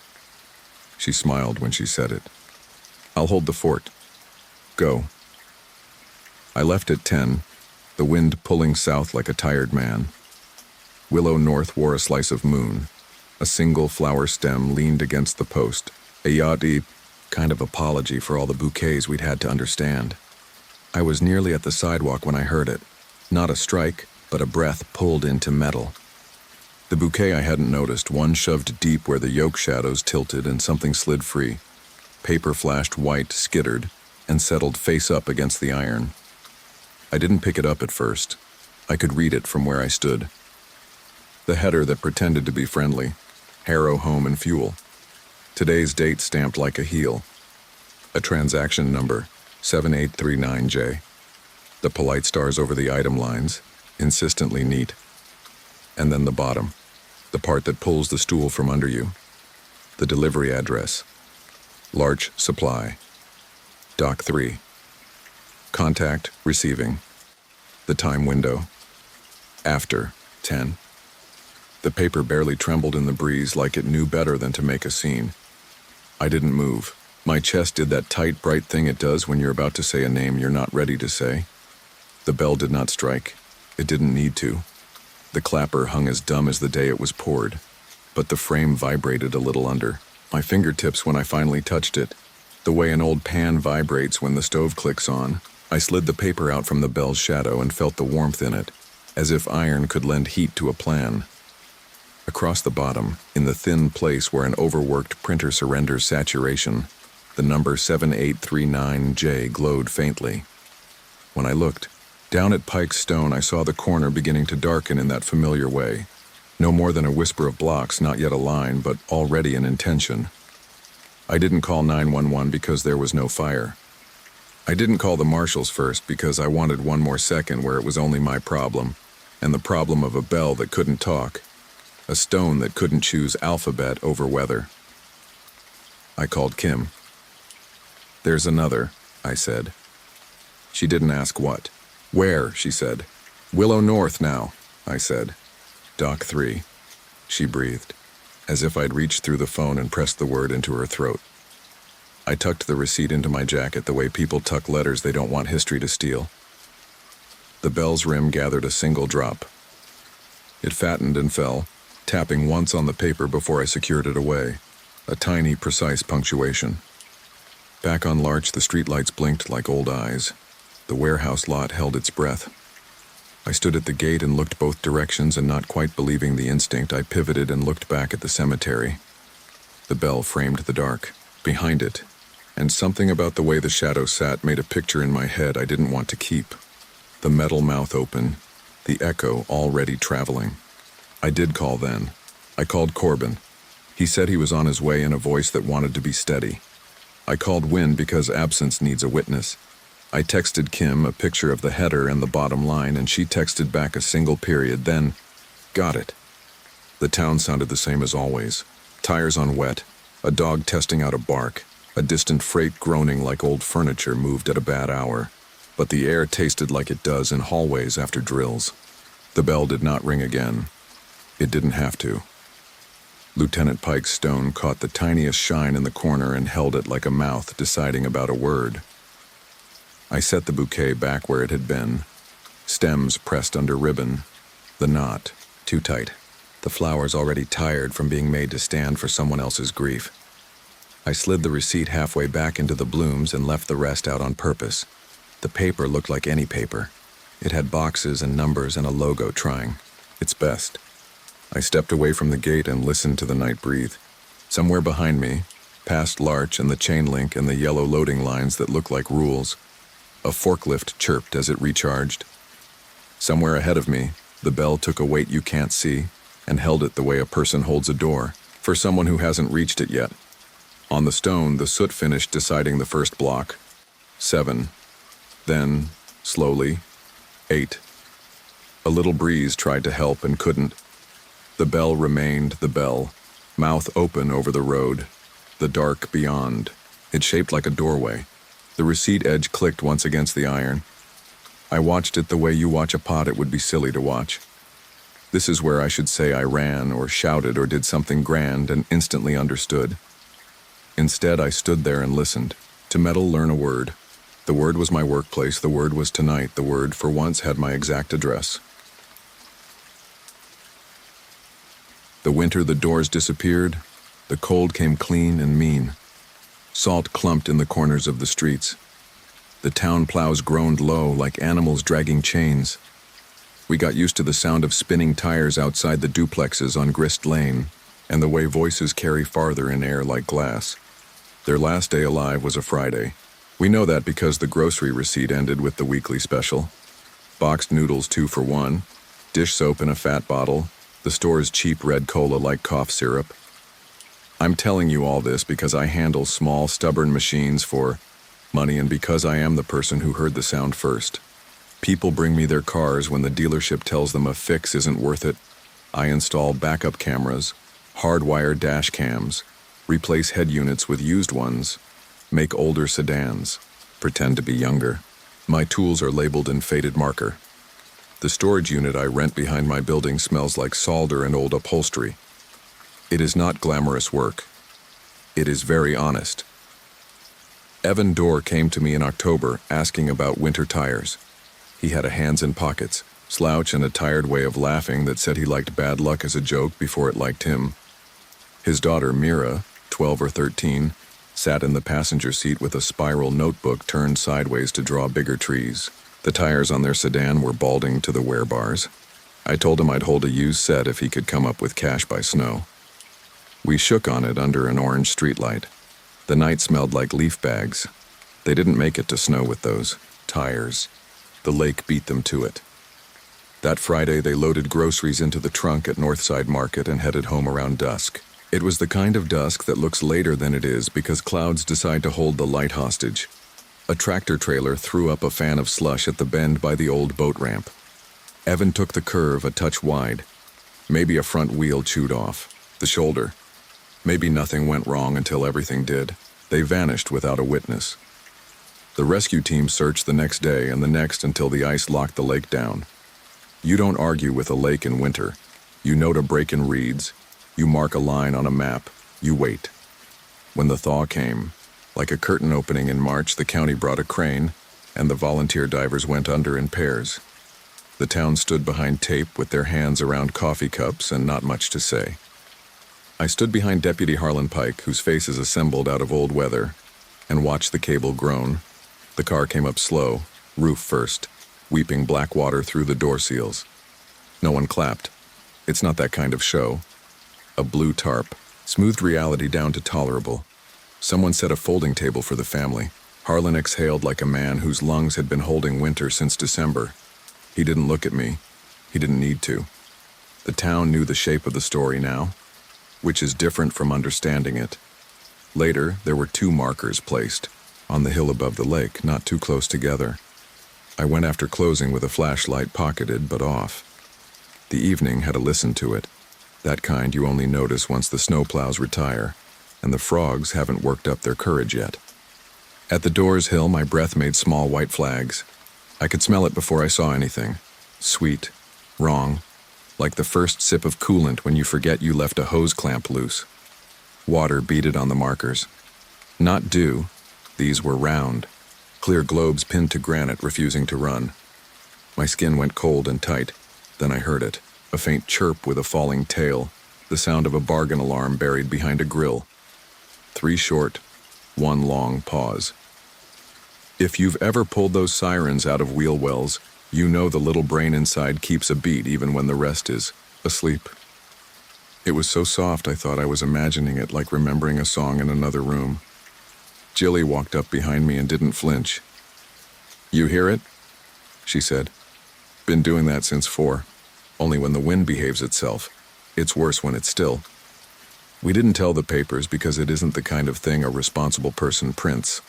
[SPEAKER 1] She smiled when she said it. "I'll hold the fort. Go." I left at 10, the wind pulling south like a tired man. Willow North wore a slice of moon. A single flower stem leaned against the post, a yachty kind of apology for all the bouquets we'd had to understand. I was nearly at the sidewalk when I heard it. Not a strike, but a breath pulled into metal. The bouquet I hadn't noticed, one shoved deep where the yoke shadows tilted and something slid free. Paper flashed white, skittered, and settled face up against the iron. I didn't pick it up at first. I could read it from where I stood. The header that pretended to be friendly. Harrow Home and Fuel. Today's date stamped like a heel. A transaction number, 7839J. The polite stars over the item lines, insistently neat. And then the bottom, the part that pulls the stool from under you. The delivery address. Larch Supply. Dock 3. Contact receiving. The time window. After 10. The paper barely trembled in the breeze like it knew better than to make a scene. I didn't move. My chest did that tight, bright thing it does when you're about to say a name you're not ready to say. The bell did not strike. It didn't need to. The clapper hung as dumb as the day it was poured, but the frame vibrated a little under my fingertips when I finally touched it, the way an old pan vibrates when the stove clicks on. I slid the paper out from the bell's shadow and felt the warmth in it, as if iron could lend heat to a plan. Across the bottom, in the thin place where an overworked printer surrenders saturation, the number 7839J glowed faintly. When I looked, down at Pike's Stone, I saw the corner beginning to darken in that familiar way. No more than a whisper of blocks, not yet a line, but already an intention. I didn't call 911 because there was no fire. I didn't call the marshals first because I wanted one more second where it was only my problem, and the problem of a bell that couldn't talk, a stone that couldn't choose alphabet over weather. I called Kim. "There's another," I said. She didn't ask what. "Where?" she said. "Willow North now," I said. "Dock 3. She breathed, as if I'd reached through the phone and pressed the word into her throat. I tucked the receipt into my jacket the way people tuck letters they don't want history to steal. The bell's rim gathered a single drop. It fattened and fell, tapping once on the paper before I secured it away, a tiny, precise punctuation. Back on Larch, the streetlights blinked like old eyes. The warehouse lot held its breath. I stood at the gate and looked both directions, and not quite believing the instinct, I pivoted and looked back at the cemetery. The bell framed the dark, behind it, and something about the way the shadow sat made a picture in my head I didn't want to keep. The metal mouth open, the echo already traveling. I did call then. I called Corbin. He said he was on his way in a voice that wanted to be steady. I called Wynn because absence needs a witness. I texted Kim a picture of the header and the bottom line, and she texted back a single period, then, "Got it." The town sounded the same as always. Tires on wet, a dog testing out a bark, a distant freight groaning like old furniture moved at a bad hour. But the air tasted like it does in hallways after drills. The bell did not ring again. It didn't have to. Lieutenant Pike's stone caught the tiniest shine in the corner and held it like a mouth deciding about a word. I set the bouquet back where it had been. Stems pressed under ribbon. The knot, too tight. The flowers already tired from being made to stand for someone else's grief. I slid the receipt halfway back into the blooms and left the rest out on purpose. The paper looked like any paper. It had boxes and numbers and a logo trying its best. I stepped away from the gate and listened to the night breathe. Somewhere behind me, past Larch and the chain link and the yellow loading lines that looked like rules, a forklift chirped as it recharged. Somewhere ahead of me, the bell took a weight you can't see and held it the way a person holds a door, for someone who hasn't reached it yet. On the stone, the soot finished deciding the first block. 7. Then, slowly, 8. A little breeze tried to help and couldn't. The bell remained the bell, mouth open over the road, the dark beyond. It shaped like a doorway. The receipt edge clicked once against the iron. I watched it the way you watch a pot it would be silly to watch. This is where I should say I ran or shouted or did something grand and instantly understood. Instead, I stood there and listened. To meddle, learn a word. The word was my workplace. The word was tonight. The word, for once, had my exact address. The winter, the doors disappeared. The cold came clean and mean. Salt clumped in the corners of the streets. The town plows groaned low like animals dragging chains. We got used to the sound of spinning tires outside the duplexes on Grist Lane, and the way voices carry farther in air like glass. Their last day alive was a Friday. We know that because the grocery receipt ended with the weekly special. Boxed noodles 2 for $1, dish soap in a fat bottle, the store's cheap red cola like cough syrup. I'm telling you all this because I handle small, stubborn machines for money, and because I am the person who heard the sound first. People bring me their cars when the dealership tells them a fix isn't worth it. I install backup cameras, hardwire dash cams, replace head units with used ones, make older sedans, pretend to be younger. My tools are labeled in faded marker. The storage unit I rent behind my building smells like solder and old upholstery. It is not glamorous work. It is very honest. Evan Dorr came to me in October asking about winter tires. He had a hands in pockets, slouch, and a tired way of laughing that said he liked bad luck as a joke before it liked him. His daughter, Mira, 12 or 13, sat in the passenger seat with a spiral notebook turned sideways to draw bigger trees. The tires on their sedan were balding to the wear bars. I told him I'd hold a used set if he could come up with cash by snow. We shook on it under an orange streetlight. The night smelled like leaf bags. They didn't make it to snow with those tires. The lake beat them to it. That Friday, they loaded groceries into the trunk at Northside Market and headed home around dusk. It was the kind of dusk that looks later than it is because clouds decide to hold the light hostage. A tractor trailer threw up a fan of slush at the bend by the old boat ramp. Evan took the curve a touch wide. Maybe a front wheel chewed off. The shoulder. Maybe nothing went wrong until everything did. They vanished without a witness. The rescue team searched the next day and the next until the ice locked the lake down. You don't argue with a lake in winter. You note a break in reeds. You mark a line on a map. You wait. When the thaw came, like a curtain opening in March, the county brought a crane, and the volunteer divers went under in pairs. The town stood behind tape with their hands around coffee cups and not much to say. I stood behind Deputy Harlan Pike, whose face is assembled out of old weather, and watched the cable groan. The car came up slow, roof first, weeping black water through the door seals. No one clapped. It's not that kind of show. A blue tarp smoothed reality down to tolerable. Someone set a folding table for the family. Harlan exhaled like a man whose lungs had been holding winter since December. He didn't look at me. He didn't need to. The town knew the shape of the story now, which is different from understanding it. Later, there were 2 markers placed, on the hill above the lake, not too close together. I went after closing with a flashlight pocketed but off. The evening had a listen to it. That kind you only notice once the snowplows retire, and the frogs haven't worked up their courage yet. At the door's hill, my breath made small white flags. I could smell it before I saw anything. Sweet, wrong, like the first sip of coolant when you forget you left a hose clamp loose. Water beaded on the markers. Not dew. These were round, clear globes pinned to granite, refusing to run. My skin went cold and tight. Then I heard it, a faint chirp with a falling tail, the sound of a bargain alarm buried behind a grill. 3 short, 1 long pause. If you've ever pulled those sirens out of wheel wells, you know the little brain inside keeps a beat even when the rest is asleep. It was so soft I thought I was imagining it, like remembering a song in another room. Jilly walked up behind me and didn't flinch. "You hear it?" she said. "Been doing that since 4. Only when the wind behaves itself. It's worse when it's still." We didn't tell the papers because it isn't the kind of thing a responsible person prints.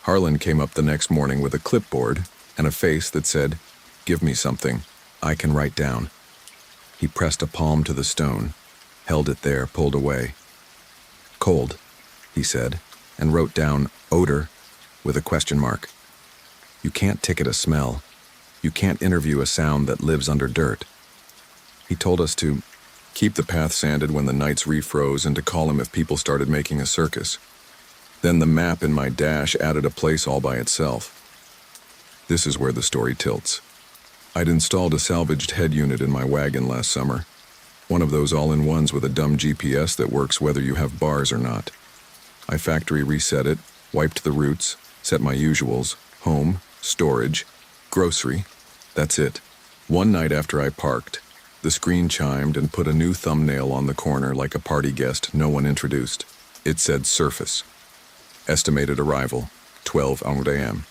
[SPEAKER 1] Harlan came up the next morning with a clipboard and a face that said, "Give me something. I can write down." He pressed a palm to the stone, held it there, pulled away. "Cold," he said, and wrote down odor with a question mark. You can't ticket a smell. You can't interview a sound that lives under dirt. He told us to keep the path sanded when the nights refroze and to call him if people started making a circus. Then the map in my dash added a place all by itself. This is where the story tilts. I'd installed a salvaged head unit in my wagon last summer. One of those all-in-ones with a dumb GPS that works whether you have bars or not. I factory reset it, wiped the roots, set my usuals, home, storage, grocery. That's it. One night after I parked, the screen chimed and put a new thumbnail on the corner like a party guest no one introduced. It said surface. Estimated arrival, 12 a.m.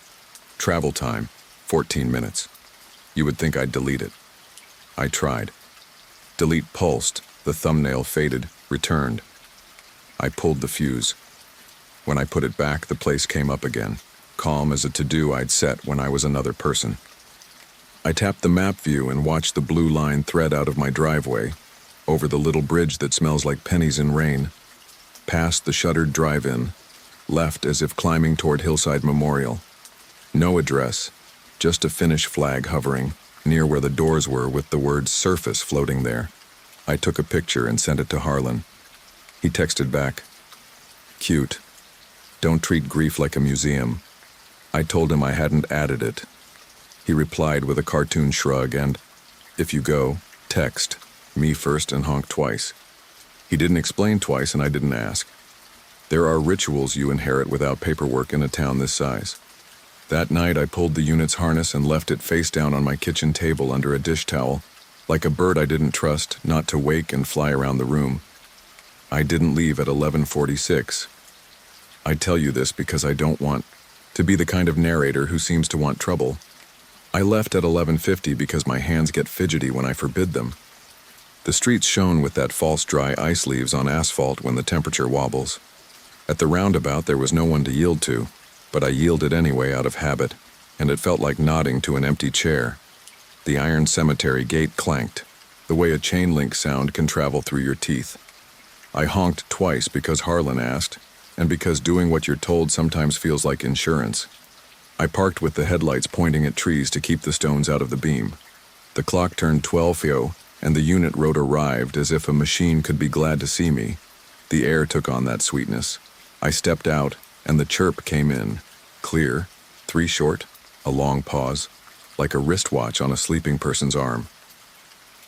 [SPEAKER 1] Travel time, 14 minutes. You would think I'd delete it. I tried. Delete pulsed, the thumbnail faded, returned. I pulled the fuse. When I put it back, the place came up again, calm as a to-do I'd set when I was another person. I tapped the map view and watched the blue line thread out of my driveway, over the little bridge that smells like pennies in rain, past the shuttered drive-in, left as if climbing toward Hillside Memorial. No address, just a Finnish flag hovering, near where the doors were with the word surface floating there. I took a picture and sent it to Harlan. He texted back, "Cute. Don't treat grief like a museum." I told him I hadn't added it. He replied with a cartoon shrug and, "If you go, text, me first and honk twice." He didn't explain twice and I didn't ask. There are rituals you inherit without paperwork in a town this size. That night, I pulled the unit's harness and left it face down on my kitchen table under a dish towel, like a bird I didn't trust not to wake and fly around the room. I didn't leave at 11:46. I tell you this because I don't want to be the kind of narrator who seems to want trouble. I left at 11:50 because my hands get fidgety when I forbid them. The streets shone with that false dry ice leaves on asphalt when the temperature wobbles. At the roundabout, there was no one to yield to, but I yielded anyway out of habit, and it felt like nodding to an empty chair. The iron cemetery gate clanked, the way a chain link sound can travel through your teeth. I honked twice because Harlan asked, and because doing what you're told sometimes feels like insurance. I parked with the headlights pointing at trees to keep the stones out of the beam. The clock turned 12:00, and the unit road arrived as if a machine could be glad to see me. The air took on that sweetness. I stepped out, and the chirp came in. Clear, 3 short, a long pause, like a wristwatch on a sleeping person's arm.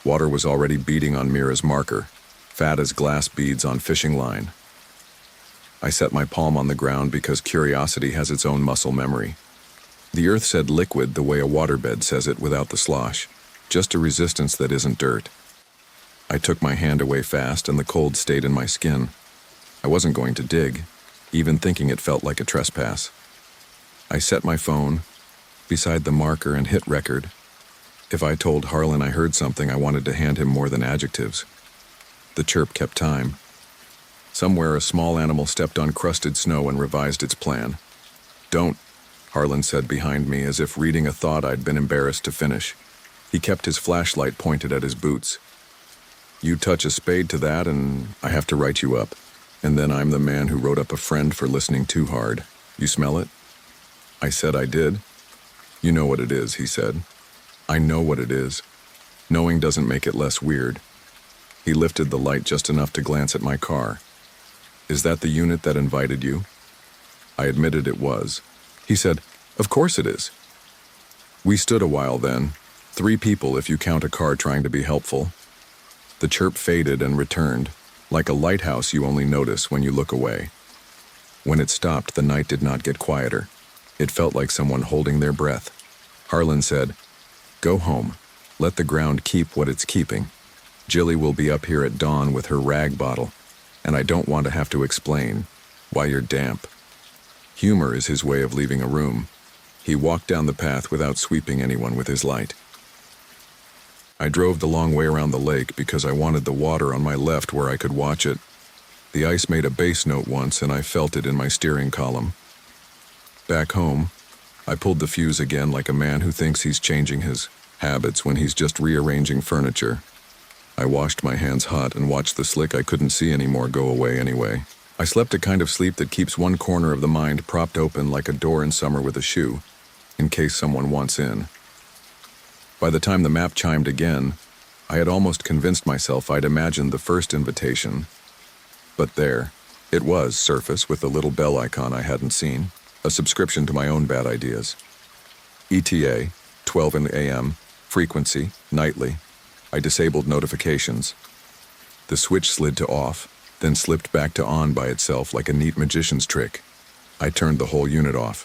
[SPEAKER 1] Water was already beating on Mira's marker, fat as glass beads on fishing line. I set my palm on the ground because curiosity has its own muscle memory. The earth said liquid the way a waterbed says it without the slosh, just a resistance that isn't dirt. I took my hand away fast and the cold stayed in my skin. I wasn't going to dig, even thinking it felt like a trespass. I set my phone beside the marker and hit record. If I told Harlan I heard something, I wanted to hand him more than adjectives. The chirp kept time. Somewhere a small animal stepped on crusted snow and revised its plan. "Don't," Harlan said behind me, as if reading a thought I'd been embarrassed to finish. He kept his flashlight pointed at his boots. "You touch a spade to that and I have to write you up. And then I'm the man who wrote up a friend for listening too hard. You smell it?" I said I did. "You know what it is," he said. "I know what it is. Knowing doesn't make it less weird." He lifted the light just enough to glance at my car. "Is that the unit that invited you?" I admitted it was. He said, "Of course it is." We stood a while then, 3 people if you count a car trying to be helpful. The chirp faded and returned, like a lighthouse you only notice when you look away. When it stopped, the night did not get quieter. It felt like someone holding their breath. Harlan said, "Go home. Let the ground keep what it's keeping. Jilly will be up here at dawn with her rag bottle, and I don't want to have to explain why you're damp." Humor is his way of leaving a room. He walked down the path without sweeping anyone with his light. I drove the long way around the lake because I wanted the water on my left where I could watch it. The ice made a bass note once, and I felt it in my steering column. Back home, I pulled the fuse again like a man who thinks he's changing his habits when he's just rearranging furniture. I washed my hands hot and watched the slick I couldn't see anymore go away anyway. I slept a kind of sleep that keeps one corner of the mind propped open like a door in summer with a shoe, in case someone wants in. By the time the map chimed again, I had almost convinced myself I'd imagined the first invitation. But there, it was, surface with the little bell icon I hadn't seen, a subscription to my own bad ideas. ETA, 12 a.m., frequency, nightly. I disabled notifications. The switch slid to off, then slipped back to on by itself like a neat magician's trick. I turned the whole unit off.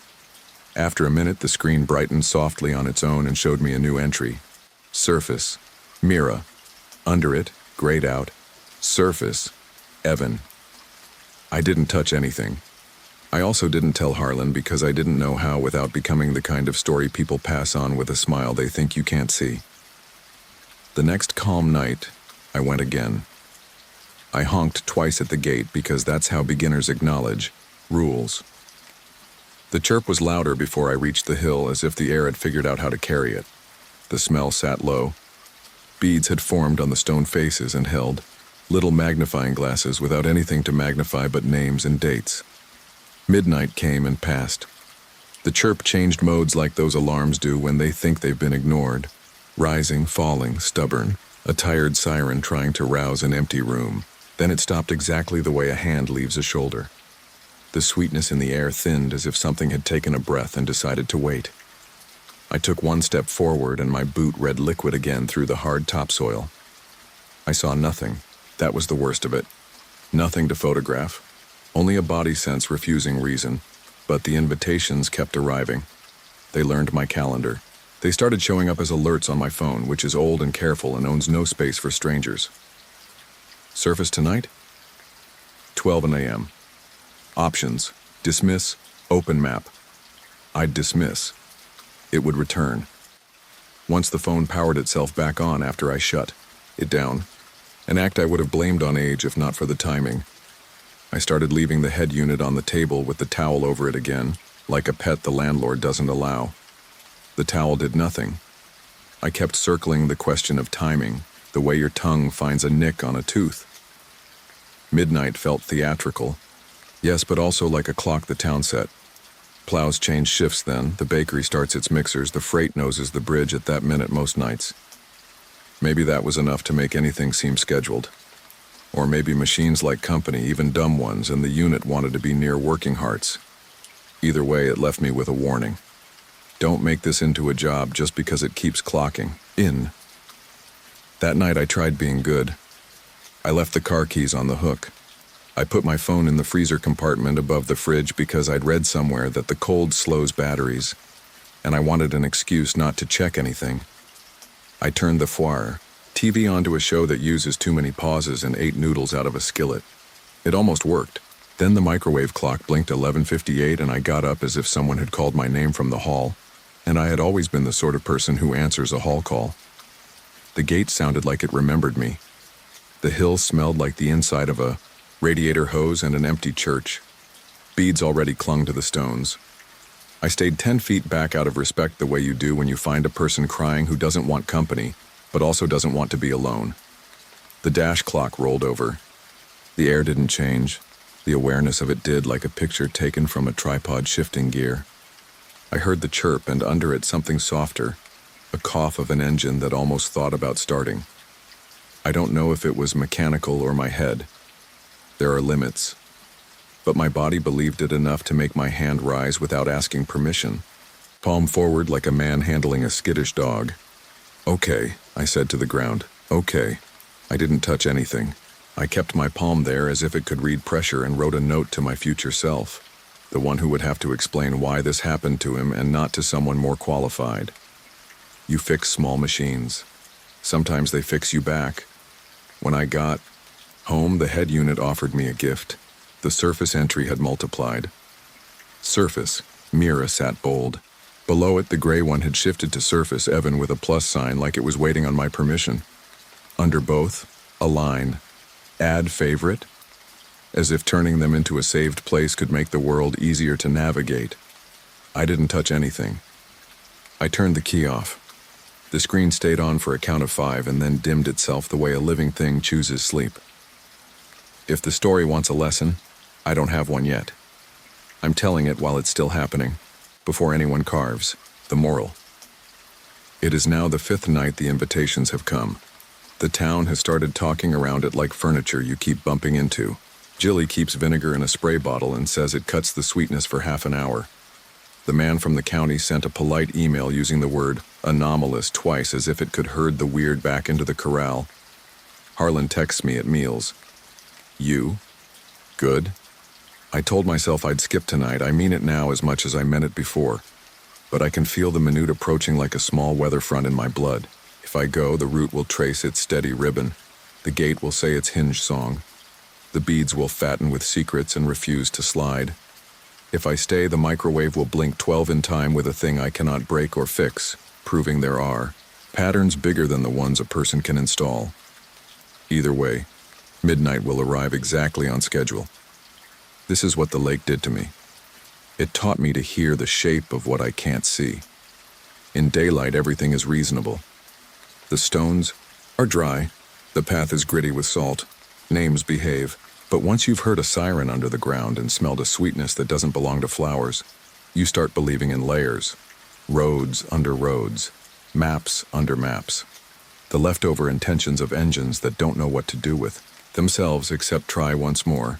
[SPEAKER 1] After a minute, the screen brightened softly on its own and showed me a new entry. Surface, Mira. Under it, grayed out, surface, Evan. I didn't touch anything. I also didn't tell Harlan because I didn't know how without becoming the kind of story people pass on with a smile they think you can't see. The next calm night, I went again. I honked twice at the gate because that's how beginners acknowledge rules. The chirp was louder before I reached the hill, as if the air had figured out how to carry it. The smell sat low. Beads had formed on the stone faces and held, little magnifying glasses without anything to magnify but names and dates. Midnight came and passed. The chirp changed modes like those alarms do when they think they've been ignored. Rising, falling, stubborn, a tired siren trying to rouse an empty room. Then it stopped exactly the way a hand leaves a shoulder. The sweetness in the air thinned as if something had taken a breath and decided to wait. I took one step forward and my boot read liquid again through the hard topsoil. I saw nothing. That was the worst of it. Nothing to photograph. Only a body sense refusing reason, but the invitations kept arriving. They learned my calendar. They started showing up as alerts on my phone, which is old and careful and owns no space for strangers. Surface tonight? 12 a.m. Options: dismiss, open map. I'd dismiss. It would return. Once the phone powered itself back on after I shut it down, an act I would have blamed on age if not for the timing. I started leaving the head unit on the table with the towel over it again, like a pet the landlord doesn't allow. The towel did nothing. I kept circling the question of timing, the way your tongue finds a nick on a tooth. Midnight felt theatrical. Yes, but also like a clock the town set. Plows change shifts then, the bakery starts its mixers, the freight noses the bridge at that minute most nights. Maybe that was enough to make anything seem scheduled. Or maybe machines like company, even dumb ones, and the unit wanted to be near working hearts. Either way, it left me with a warning. Don't make this into a job just because it keeps clocking in. That night I tried being good. I left the car keys on the hook. I put my phone in the freezer compartment above the fridge because I'd read somewhere that the cold slows batteries, and I wanted an excuse not to check anything. I turned the foire TV onto a show that uses too many pauses and ate noodles out of a skillet. It almost worked. Then the microwave clock blinked 11:58 and I got up as if someone had called my name from the hall, and I had always been the sort of person who answers a hall call. The gate sounded like it remembered me. The hill smelled like the inside of a radiator hose and an empty church. Beads already clung to the stones. I stayed 10 feet back out of respect, the way you do when you find a person crying who doesn't want company, but also doesn't want to be alone. The dash clock rolled over. The air didn't change. The awareness of it did, like a picture taken from a tripod shifting gear. I heard the chirp, and under it something softer, a cough of an engine that almost thought about starting. I don't know if it was mechanical or my head. There are limits. But my body believed it enough to make my hand rise without asking permission. Palm forward like a man handling a skittish dog. Okay, I said to the ground. Okay. I didn't touch anything. I kept my palm there as if it could read pressure and wrote a note to my future self, the one who would have to explain why this happened to him and not to someone more qualified. You fix small machines. Sometimes they fix you back. When I got home, the head unit offered me a gift. The surface entry had multiplied. Surface, Mira sat bold. Below it, the gray one had shifted to surface, Evan with a plus sign like it was waiting on my permission. Under both, a line. Add favorite? As if turning them into a saved place could make the world easier to navigate. I didn't touch anything. I turned the key off. The screen stayed on for a count of 5 and then dimmed itself the way a living thing chooses sleep. If the story wants a lesson, I don't have one yet. I'm telling it while it's still happening, before anyone carves the moral. It is now the 5th night the invitations have come. The town has started talking around it like furniture you keep bumping into. Jilly keeps vinegar in a spray bottle and says it cuts the sweetness for half an hour. The man from the county sent a polite email using the word anomalous twice as if it could herd the weird back into the corral. Harlan texts me at meals. You? Good? I told myself I'd skip tonight. I mean it now as much as I meant it before. But I can feel the minute approaching like a small weather front in my blood. If I go, the route will trace its steady ribbon. The gate will say its hinge song. The beads will fatten with secrets and refuse to slide. If I stay, the microwave will blink 12 in time with a thing I cannot break or fix, proving there are patterns bigger than the ones a person can install. Either way, midnight will arrive exactly on schedule. This is what the lake did to me. It taught me to hear the shape of what I can't see. In daylight, everything is reasonable. The stones are dry. The path is gritty with salt. Names behave. But once you've heard a siren under the ground and smelled a sweetness that doesn't belong to flowers, you start believing in layers. Roads under roads. Maps under maps. The leftover intentions of engines that don't know what to do with themselves except try once more.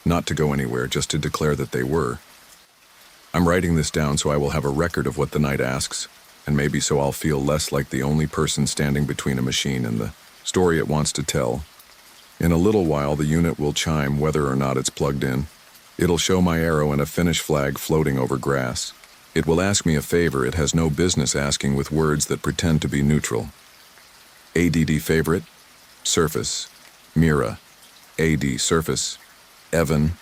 [SPEAKER 1] Not to go anywhere, just to declare that they were. I'm writing this down so I will have a record of what the night asks, and maybe so I'll feel less like the only person standing between a machine and the story it wants to tell. In a little while, the unit will chime whether or not it's plugged in. It'll show my arrow and a Finnish flag floating over grass. It will ask me a favor it has no business asking with words that pretend to be neutral. ADD favorite? Surface. Mira. AD surface. Evan.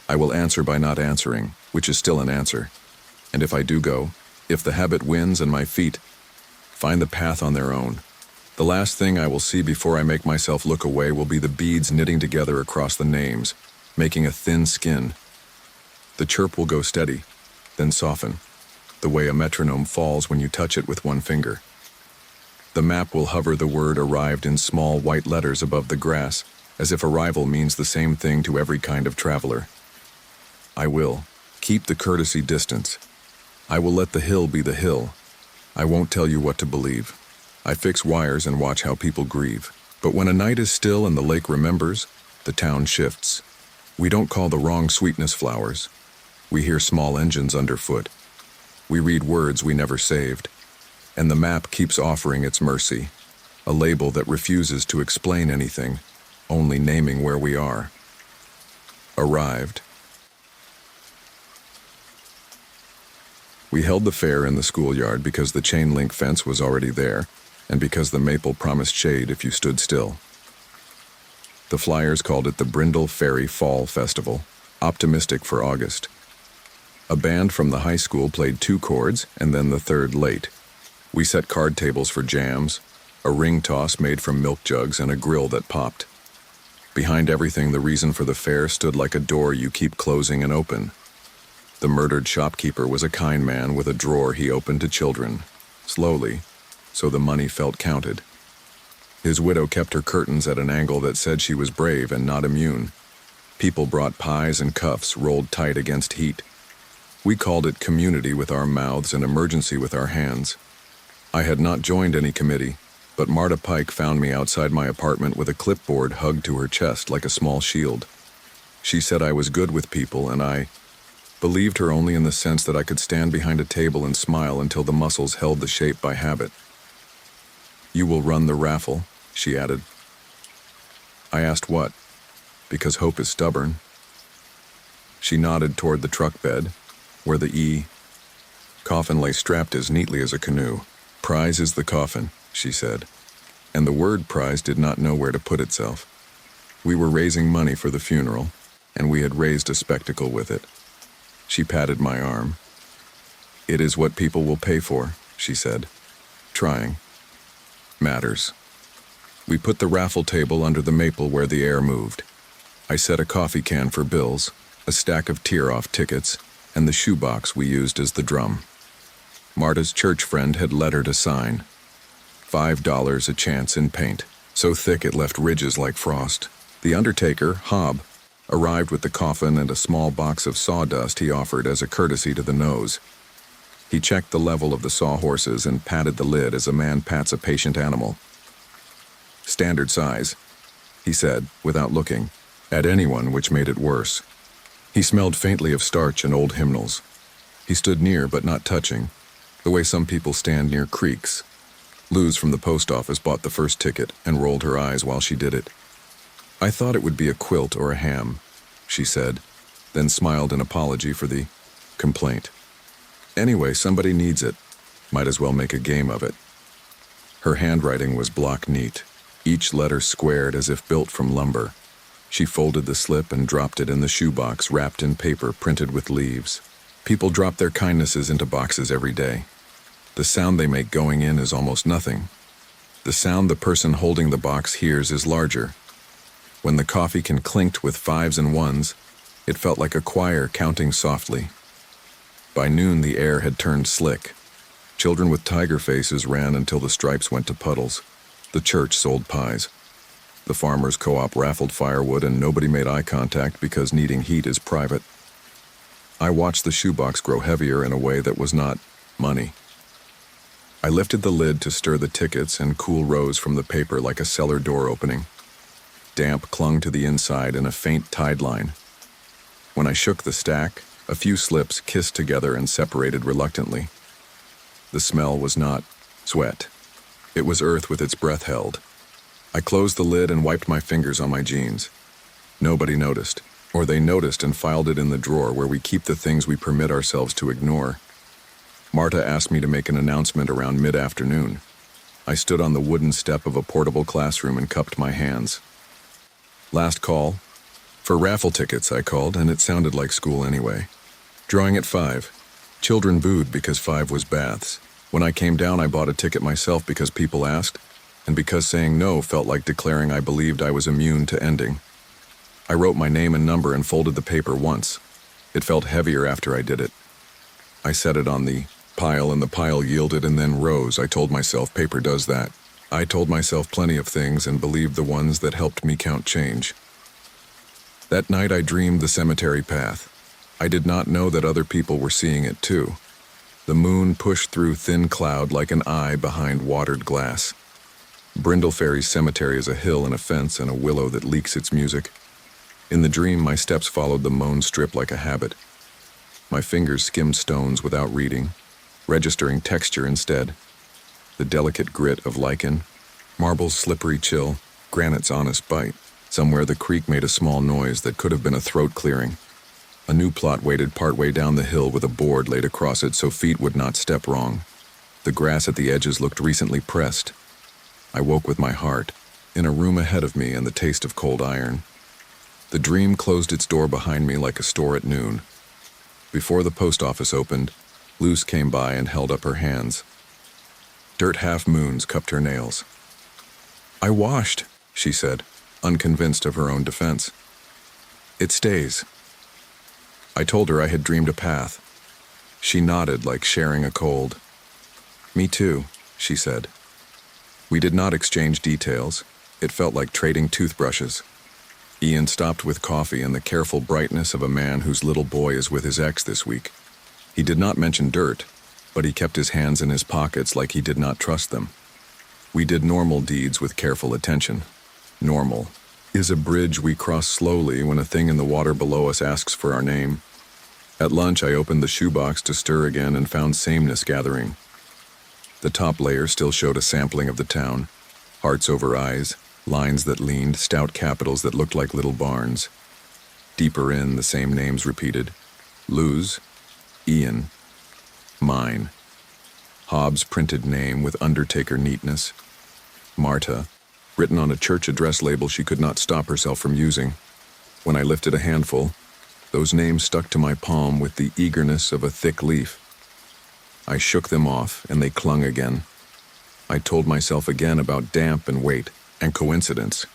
[SPEAKER 1] I will answer by not answering, which is still an answer. And if I do go, if the habit wins and my feet find the path on their own, the last thing I will see before I make myself look away will be the beads knitting together across the names, making a thin skin. The chirp will go steady, then soften, the way a metronome falls when you touch it with one finger. The map will hover the word arrived in small white letters above the grass, as if arrival means the same thing to every kind of traveler. I will keep the courtesy distance. I will let the hill be the hill. I won't tell you what to believe. I fix wires and watch how people grieve. But when a night is still and the lake remembers, the town shifts. We don't call the wrong sweetness flowers. We hear small engines underfoot. We read words we never saved. And the map keeps offering its mercy, a label that refuses to explain anything, only naming where we are. Arrived. We held the fair in the schoolyard because the chain link fence was already there, and because the maple promised shade if you stood still. The flyers called it the Brindle Ferry Fall Festival, optimistic for August. A band from the high school played 2 chords and then the third late. We set card tables for jams, a ring toss made from milk jugs, and a grill that popped. Behind everything, the reason for the fair stood like a door you keep closing and open. The murdered shopkeeper was a kind man with a drawer he opened to children, slowly, so the money felt counted. His widow kept her curtains at an angle that said she was brave and not immune. People brought pies and cuffs rolled tight against heat. We called it community with our mouths and emergency with our hands. I had not joined any committee, but Marta Pike found me outside my apartment with a clipboard hugged to her chest like a small shield. She said I was good with people, and I believed her only in the sense that I could stand behind a table and smile until the muscles held the shape by habit. You will run the raffle, she added. I asked what, because hope is stubborn. She nodded toward the truck bed, where the coffin lay strapped as neatly as a canoe. Prize is the coffin, she said, and the word prize did not know where to put itself. We were raising money for the funeral, and we had raised a spectacle with it. She patted my arm. It is what people will pay for, she said. Trying matters. We put the raffle table under the maple where the air moved. I set a coffee can for bills, a stack of tear-off tickets, and the shoebox we used as the drum. Marta's church friend had lettered a sign. $5 a chance in paint, so thick it left ridges like frost. The undertaker, Hob, arrived with the coffin and a small box of sawdust he offered as a courtesy to the nose. He checked the level of the sawhorses and patted the lid as a man pats a patient animal. Standard size, he said, without looking at anyone, which made it worse. He smelled faintly of starch and old hymnals. He stood near but not touching, the way some people stand near creeks. Luz from the post office bought the first ticket and rolled her eyes while she did it. I thought it would be a quilt or a ham, she said, then smiled in apology for the complaint. Anyway, somebody needs it. Might as well make a game of it. Her handwriting was block neat, each letter squared as if built from lumber. She folded the slip and dropped it in the shoebox wrapped in paper printed with leaves. People drop their kindnesses into boxes every day. The sound they make going in is almost nothing. The sound the person holding the box hears is larger. When the coffee can clinked with 5s and 1s, it felt like a choir counting softly. By noon, the air had turned slick. Children with tiger faces ran until the stripes went to puddles. The church sold pies. The farmers' co-op raffled firewood, and nobody made eye contact because needing heat is private. I watched the shoebox grow heavier in a way that was not money. I lifted the lid to stir the tickets, and cool rose from the paper like a cellar door opening. Damp clung to the inside in a faint tide line. When I shook the stack, a few slips kissed together and separated reluctantly. The smell was not sweat. It was earth with its breath held. I closed the lid and wiped my fingers on my jeans. Nobody noticed. Or they noticed and filed it in the drawer where we keep the things we permit ourselves to ignore. Marta asked me to make an announcement around mid-afternoon. I stood on the wooden step of a portable classroom and cupped my hands. Last call. For raffle tickets, I called, and it sounded like school anyway. Drawing at 5. Children booed because 5 was baths. When I came down, I bought a ticket myself because people asked, and because saying no felt like declaring I believed I was immune to ending. I wrote my name and number and folded the paper once. It felt heavier after I did it. I set it on the pile and the pile yielded and then rose. I told myself paper does that. I told myself plenty of things and believed the ones that helped me count change. That night I dreamed the cemetery path. I did not know that other people were seeing it too. The moon pushed through thin cloud like an eye behind watered glass. Brindleferry's cemetery is a hill and a fence and a willow that leaks its music. In the dream, my steps followed the mown strip like a habit. My fingers skimmed stones without reading, registering texture instead. The delicate grit of lichen, marble's slippery chill, granite's honest bite. Somewhere the creek made a small noise that could have been a throat clearing. A new plot waited partway down the hill with a board laid across it so feet would not step wrong. The grass at the edges looked recently pressed. I woke with my heart, in a room ahead of me and the taste of cold iron. The dream closed its door behind me like a store at noon. Before the post office opened, Luce came by and held up her hands. Dirt half-moons cupped her nails. "I washed," she said, unconvinced of her own defense. "It stays." I told her I had dreamed a path. She nodded like sharing a cold. "Me too," she said. We did not exchange details. It felt like trading toothbrushes. Ian stopped with coffee and the careful brightness of a man whose little boy is with his ex this week. He did not mention dirt, but he kept his hands in his pockets like he did not trust them. We did normal deeds with careful attention. Normal is a bridge we cross slowly when a thing in the water below us asks for our name. At lunch, I opened the shoebox to stir again and found sameness gathering. The top layer still showed a sampling of the town. Hearts over eyes, lines that leaned, stout capitals that looked like little barns. Deeper in, the same names repeated. Luz, Ian, mine. Hobbs' printed name with undertaker neatness. Marta, written on a church address label she could not stop herself from using. When I lifted a handful, those names stuck to my palm with the eagerness of a thick leaf. I shook them off, and they clung again. I told myself again about damp and weight, and coincidence.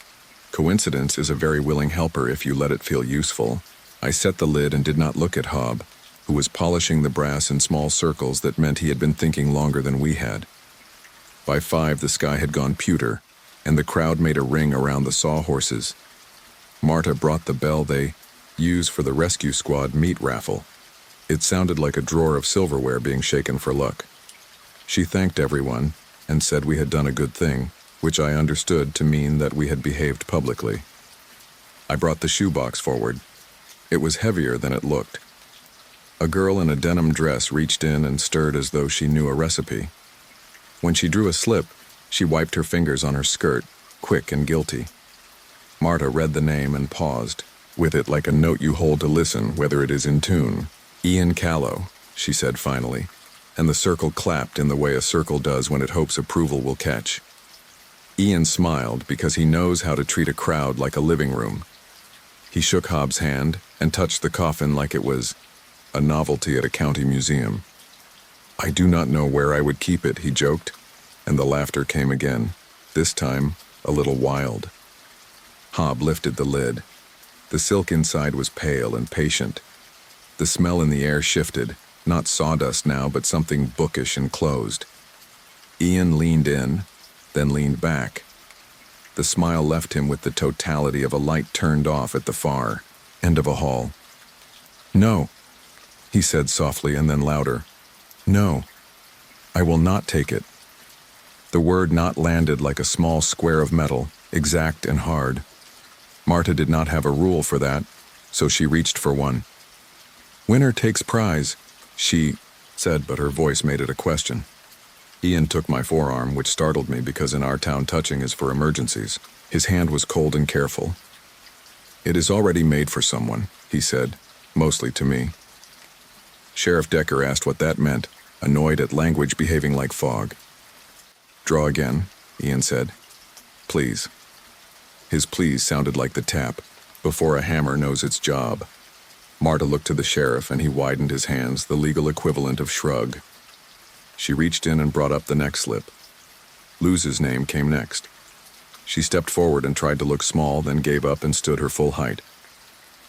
[SPEAKER 1] Coincidence is a very willing helper if you let it feel useful. I set the lid and did not look at Hobb, who was polishing the brass in small circles that meant he had been thinking longer than we had. By 5, the sky had gone pewter, and the crowd made a ring around the sawhorses. Marta brought the bell they use for the rescue squad meat raffle. It sounded like a drawer of silverware being shaken for luck. She thanked everyone and said we had done a good thing, which I understood to mean that we had behaved publicly. I brought the shoebox forward. It was heavier than it looked. A girl in a denim dress reached in and stirred as though she knew a recipe. When she drew a slip, she wiped her fingers on her skirt, quick and guilty. Marta read the name and paused, with it like a note you hold to listen, whether it is in tune. Ian Callow, she said finally, and the circle clapped in the way a circle does when it hopes approval will catch. Ian smiled because he knows how to treat a crowd like a living room. He shook Hobbs' hand and touched the coffin like it was a novelty at a county museum. "I do not know where I would keep it," he joked, and the laughter came again, this time a little wild. Hobb lifted the lid. The silk inside was pale and patient. The smell in the air shifted, not sawdust now, but something bookish and closed. Ian leaned in, then leaned back. The smile left him with the totality of a light turned off at the far end of a hall. "No," he said softly and then louder. "No, I will not take it." The word "not" landed like a small square of metal, exact and hard. Marta did not have a rule for that, so she reached for one. "Winner takes prize," she said, but her voice made it a question. Ian took my forearm, which startled me because in our town touching is for emergencies. His hand was cold and careful. "It is already made for someone," he said, mostly to me. Sheriff Decker asked what that meant, annoyed at language behaving like fog. "Draw again," Ian said. "Please." His please sounded like the tap, before a hammer knows its job. Marta looked to the sheriff and he widened his hands, the legal equivalent of shrug. She reached in and brought up the next slip. Luz's name came next. She stepped forward and tried to look small, then gave up and stood her full height.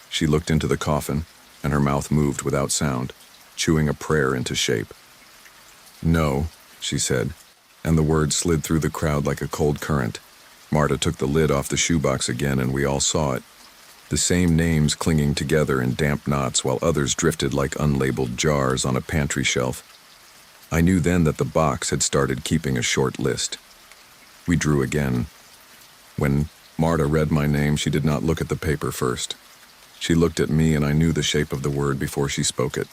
[SPEAKER 1] She looked into the coffin, and her mouth moved without sound, chewing a prayer into shape. "No," she said, and the words slid through the crowd like a cold current. Marta took the lid off the shoebox again, and we all saw it. The same names clinging together in damp knots while others drifted like unlabeled jars on a pantry shelf. I knew then that the box had started keeping a short list. We drew again. When Marta read my name, she did not look at the paper first. She looked at me, and I knew the shape of the word before she spoke it.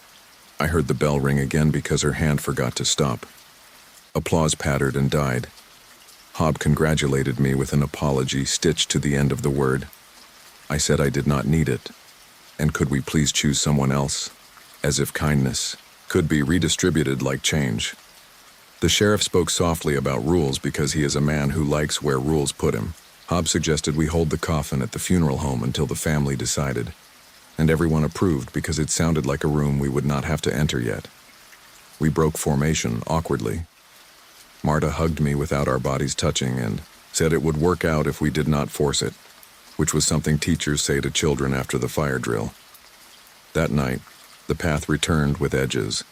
[SPEAKER 1] I heard the bell ring again because her hand forgot to stop. Applause pattered and died. Hob congratulated me with an apology stitched to the end of the word. I said I did not need it, and could we please choose someone else, as if kindness could be redistributed like change. The sheriff spoke softly about rules because he is a man who likes where rules put him. Hob suggested we hold the coffin at the funeral home until the family decided, and everyone approved because it sounded like a room we would not have to enter yet. We broke formation awkwardly. Marta hugged me without our bodies touching and said it would work out if we did not force it, which was something teachers say to children after the fire drill. That night, the path returned with edges.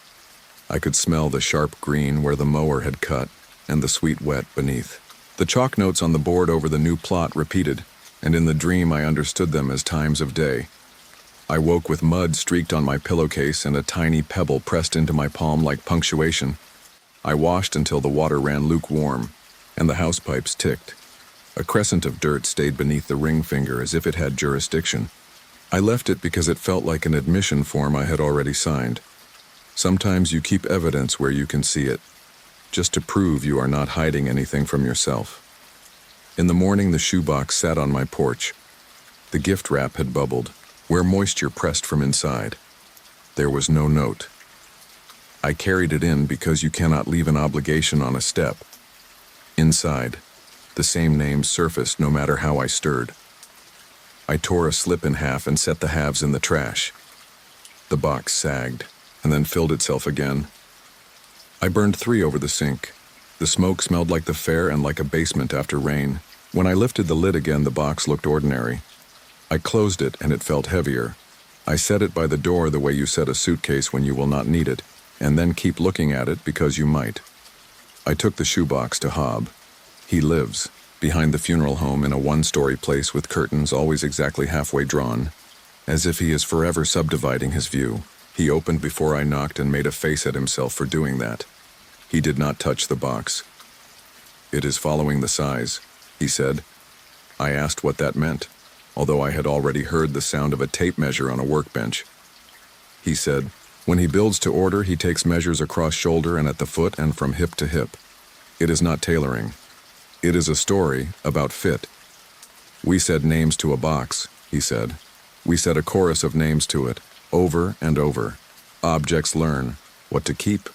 [SPEAKER 1] I could smell the sharp green where the mower had cut and the sweet wet beneath. The chalk notes on the board over the new plot repeated, and in the dream I understood them as times of day. I woke with mud streaked on my pillowcase and a tiny pebble pressed into my palm like punctuation. I washed until the water ran lukewarm, and the house pipes ticked. A crescent of dirt stayed beneath the ring finger as if it had jurisdiction. I left it because it felt like an admission form I had already signed. Sometimes you keep evidence where you can see it, just to prove you are not hiding anything from yourself. In the morning, the shoebox sat on my porch. The gift wrap had bubbled, where moisture pressed from inside. There was no note. I carried it in because you cannot leave an obligation on a step. Inside, the same names surfaced no matter how I stirred. I tore a slip in half and set the halves in the trash. The box sagged, and then filled itself again. I burned 3 over the sink. The smoke smelled like the fair and like a basement after rain. When I lifted the lid again, the box looked ordinary. I closed it, and it felt heavier. I set it by the door the way you set a suitcase when you will not need it, and then keep looking at it because you might. I took the shoebox to Hob. He lives behind the funeral home in a 1-story place with curtains always exactly halfway drawn, as if he is forever subdividing his view. He opened before I knocked and made a face at himself for doing that. He did not touch the box. "It is following the size," he said. I asked what that meant, although I had already heard the sound of a tape measure on a workbench. He said, "When he builds to order, he takes measures across shoulder and at the foot and from hip to hip. It is not tailoring. It is a story about fit. We said names to a box," he said. "We said a chorus of names to it, over and over. Objects learn what to keep.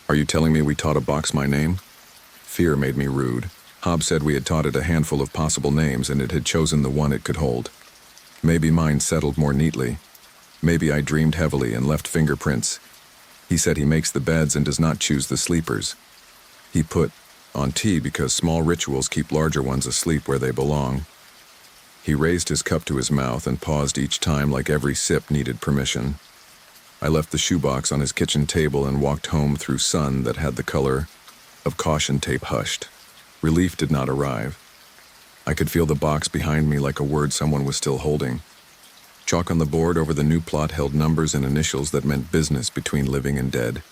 [SPEAKER 1] Are you telling me we taught a box my name?" Fear made me rude. Hob said we had taught it a handful of possible names and it had chosen the one it could hold. Maybe mine settled more neatly. Maybe I dreamed heavily and left fingerprints. He said he makes the beds and does not choose the sleepers. He put on tea because small rituals keep larger ones asleep where they belong. He raised his cup to his mouth and paused each time like every sip needed permission. I left the shoebox on his kitchen table and walked home through sun that had the color of caution tape hushed. Relief did not arrive. I could feel the box behind me like a word someone was still holding. Chalk on the board over the new plot held numbers and initials that meant business between living and dead.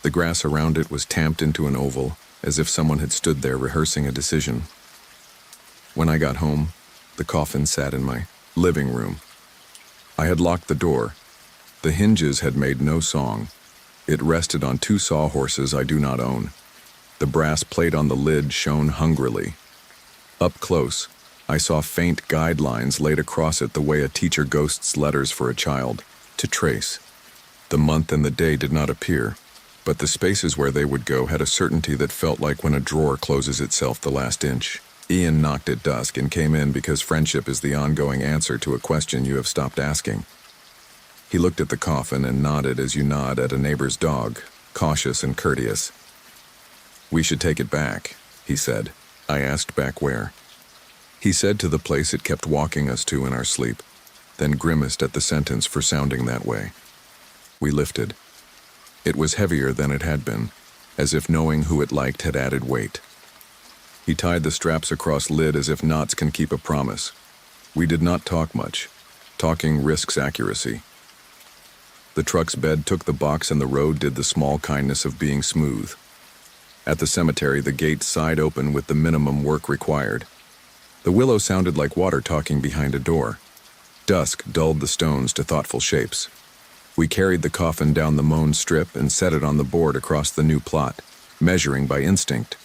[SPEAKER 1] The grass around it was tamped into an oval, as if someone had stood there rehearsing a decision. When I got home, the coffin sat in my living room. I had locked the door. The hinges had made no song. It rested on 2 sawhorses I do not own. The brass plate on the lid shone hungrily. Up close, I saw faint guidelines laid across it the way a teacher ghosts letters for a child, to trace. The month and the day did not appear, but the spaces where they would go had a certainty that felt like when a drawer closes itself the last inch. Ian knocked at dusk and came in because friendship is the ongoing answer to a question you have stopped asking. He looked at the coffin and nodded as you nod at a neighbor's dog, cautious and courteous. "We should take it back," he said. I asked back where. He said to the place it kept walking us to in our sleep, then grimaced at the sentence for sounding that way. We lifted. It was heavier than it had been, as if knowing who it liked had added weight. He tied the straps across lid as if knots can keep a promise. We did not talk much. Talking risks accuracy. The truck's bed took the box and the road did the small kindness of being smooth. At the cemetery, the gate sighed open with the minimum work required. The willow sounded like water talking behind a door. Dusk dulled the stones to thoughtful shapes. We carried the coffin down the mown strip and set it on the board across the new plot, measuring by instinct.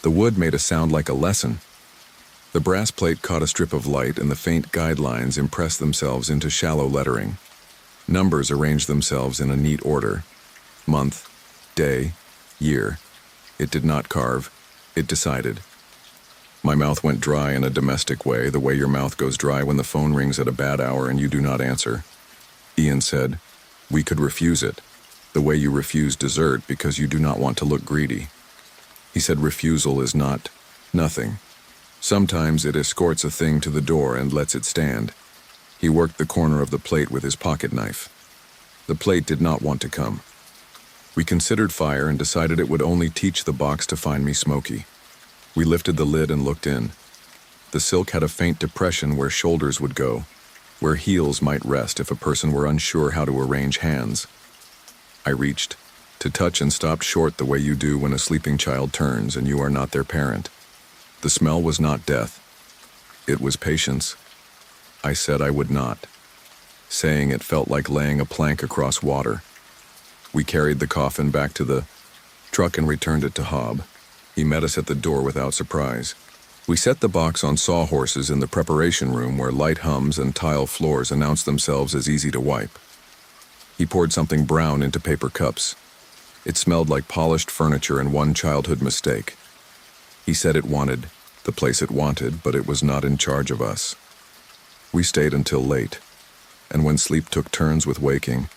[SPEAKER 1] The wood made a sound like a lesson. The brass plate caught a strip of light and the faint guidelines impressed themselves into shallow lettering. Numbers arranged themselves in a neat order. Month, day, year. It did not carve. It decided. My mouth went dry in a domestic way, the way your mouth goes dry when the phone rings at a bad hour and you do not answer. Ian said, "We could refuse it, the way you refuse dessert because you do not want to look greedy." He said refusal is not nothing. Sometimes it escorts a thing to the door and lets it stand. He worked the corner of the plate with his pocket knife. The plate did not want to come. We considered fire and decided it would only teach the box to find me smoky. We lifted the lid and looked in. The silk had a faint depression where shoulders would go, where heels might rest if a person were unsure how to arrange hands. I reached, to touch and stopped short the way you do when a sleeping child turns and you are not their parent. The smell was not death. It was patience. I said I would not. Saying it felt like laying a plank across water. We carried the coffin back to the truck and returned it to Hob. He met us at the door without surprise. We set the box on sawhorses in the preparation room where light hums and tile floors announced themselves as easy to wipe. He poured something brown into paper cups. It smelled like polished furniture and one childhood mistake. He said it wanted the place it wanted, but it was not in charge of us. We stayed until late, and when sleep took turns with waking,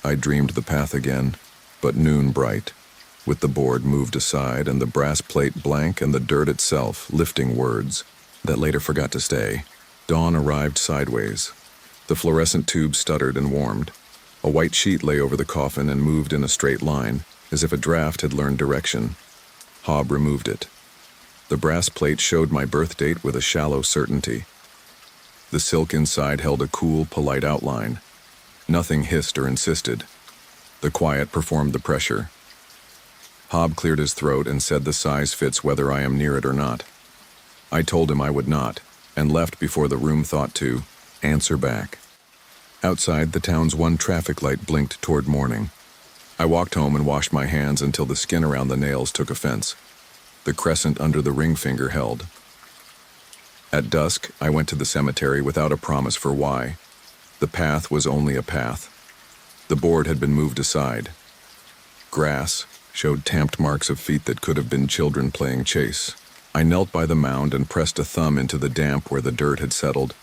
[SPEAKER 1] I dreamed the path again, but noon bright, with the board moved aside and the brass plate blank and the dirt itself lifting words that later forgot to stay. Dawn arrived sideways. The fluorescent tube stuttered and warmed. A white sheet lay over the coffin and moved in a straight line, as if a draft had learned direction. Hob removed it. The brass plate showed my birth date with a shallow certainty. The silk inside held a cool, polite outline. Nothing hissed or insisted. The quiet performed the pressure. Hob cleared his throat and said the size fits whether I am near it or not. I told him I would not, and left before the room thought to answer back. Outside, the town's one traffic light blinked toward morning. I walked home and washed my hands until the skin around the nails took offense. The crescent under the ring finger held. At dusk, I went to the cemetery without a promise for why. The path was only a path. The board had been moved aside. Grass showed tamped marks of feet that could have been children playing chase. I knelt by the mound and pressed a thumb into the damp where the dirt had settled,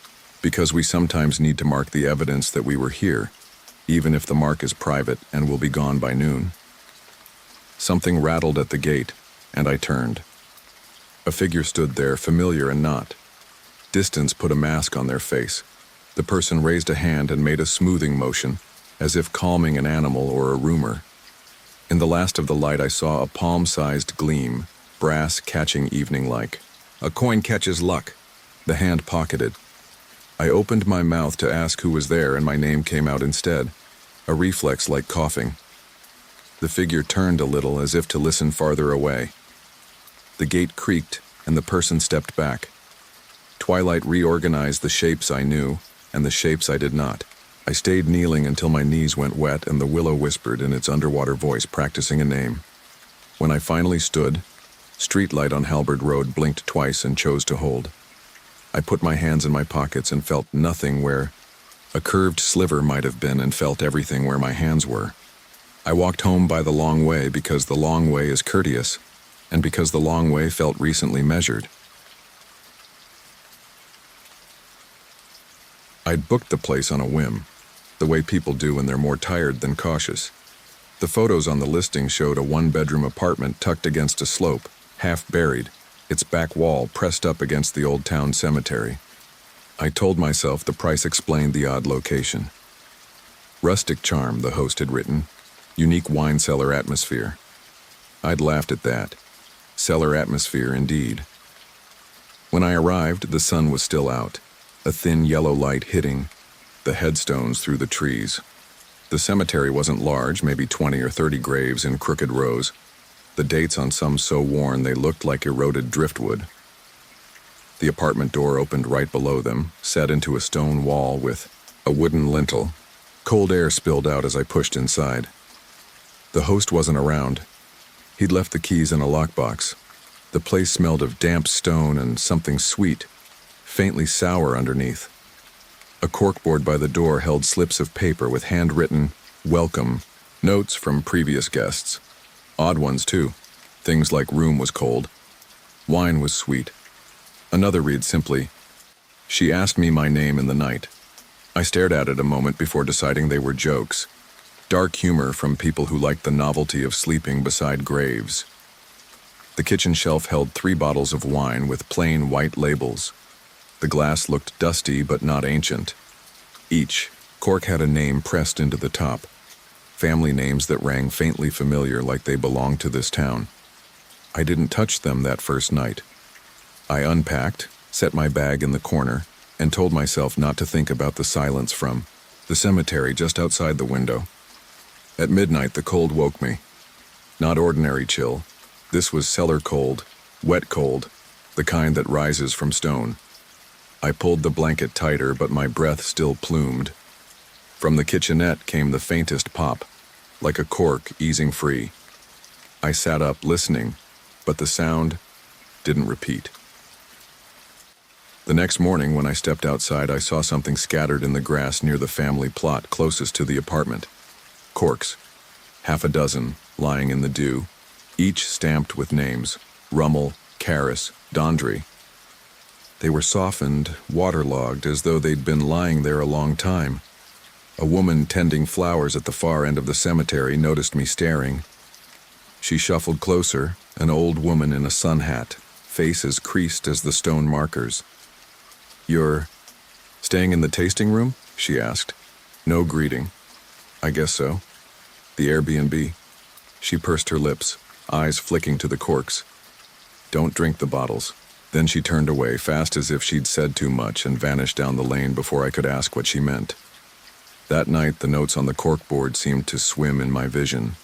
[SPEAKER 1] because we sometimes need to mark the evidence that we were here, even if the mark is private and will be gone by noon. Something rattled at the gate, and I turned. A figure stood there, familiar and not. Distance put a mask on their face. The person raised a hand and made a smoothing motion, as if calming an animal or a rumor. In the last of the light I saw a palm-sized gleam, brass catching evening like. A coin catches luck. The hand pocketed. I opened my mouth to ask who was there and my name came out instead, a reflex like coughing. The figure turned a little as if to listen farther away. The gate creaked and the person stepped back. Twilight reorganized the shapes I knew and the shapes I did not. I stayed kneeling until my knees went wet and the willow whispered in its underwater voice practicing a name. When I finally stood, street light on Halberd Road blinked twice and chose to hold. I put my hands in my pockets and felt nothing where a curved sliver might have been, and felt everything where my hands were. I walked home by the long way because the long way is courteous, and because the long way felt recently measured. I'd booked the place on a whim, the way people do when they're more tired than cautious. The photos on the listing showed a one-bedroom apartment tucked against a slope, half buried, its back wall pressed up against the old town cemetery. I told myself the price explained the odd location. Rustic charm, the host had written. Unique wine cellar atmosphere. I'd laughed at that. Cellar atmosphere, indeed. When I arrived, the sun was still out, a thin yellow light hitting the headstones through the trees. The cemetery wasn't large, maybe 20 or 30 graves in crooked rows, the dates on some so worn they looked like eroded driftwood. The apartment door opened right below them, set into a stone wall with a wooden lintel. Cold air spilled out as I pushed inside. The host wasn't around. He'd left the keys in a lockbox. The place smelled of damp stone and something sweet, faintly sour underneath. A corkboard by the door held slips of paper with handwritten, "Welcome," notes from previous guests. Odd ones, too. Things like room was cold. Wine was sweet. Another reads simply, "She asked me my name in the night." I stared at it a moment before deciding they were jokes. Dark humor from people who liked the novelty of sleeping beside graves. The kitchen shelf held 3 bottles of wine with plain white labels. The glass looked dusty but not ancient. Each cork had a name pressed into the top. Family names that rang faintly familiar, like they belonged to this town. I didn't touch them that first night. I unpacked, set my bag in the corner, and told myself not to think about the silence from the cemetery just outside the window. At midnight, the cold woke me. Not ordinary chill. This was cellar cold, wet cold, the kind that rises from stone. I pulled the blanket tighter, but my breath still plumed. From the kitchenette came the faintest pop, like a cork easing free. I sat up, listening, but the sound didn't repeat. The next morning, when I stepped outside, I saw something scattered in the grass near the family plot closest to the apartment. Corks, 6, lying in the dew, each stamped with names: Rummel, Karras, Dondry. They were softened, waterlogged, as though they'd been lying there a long time. A woman tending flowers at the far end of the cemetery noticed me staring. She shuffled closer, an old woman in a sun hat, face as creased as the stone markers. "You're staying in the tasting room?" she asked. No greeting. "I guess so." "The Airbnb?" She pursed her lips, eyes flicking to the corks. "Don't drink the bottles." Then she turned away, fast as if she'd said too much, and vanished down the lane before I could ask what she meant. That night, the notes on the corkboard seemed to swim in my vision.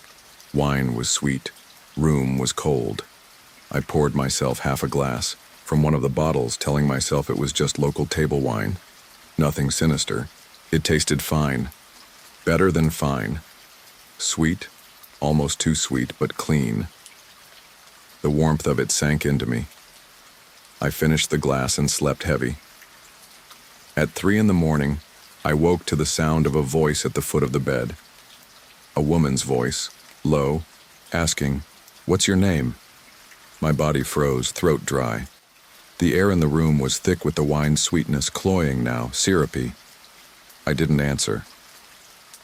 [SPEAKER 1] Wine was sweet. Room was cold. I poured myself half a glass from one of the bottles, telling myself it was just local table wine. Nothing sinister. It tasted fine. Better than fine. Sweet, almost too sweet, but clean. The warmth of it sank into me. I finished the glass and slept heavy. At 3 a.m, I woke to the sound of a voice at the foot of the bed. A woman's voice, low, asking, "What's your name?" My body froze, throat dry. The air in the room was thick with the wine's sweetness, cloying now, syrupy. I didn't answer.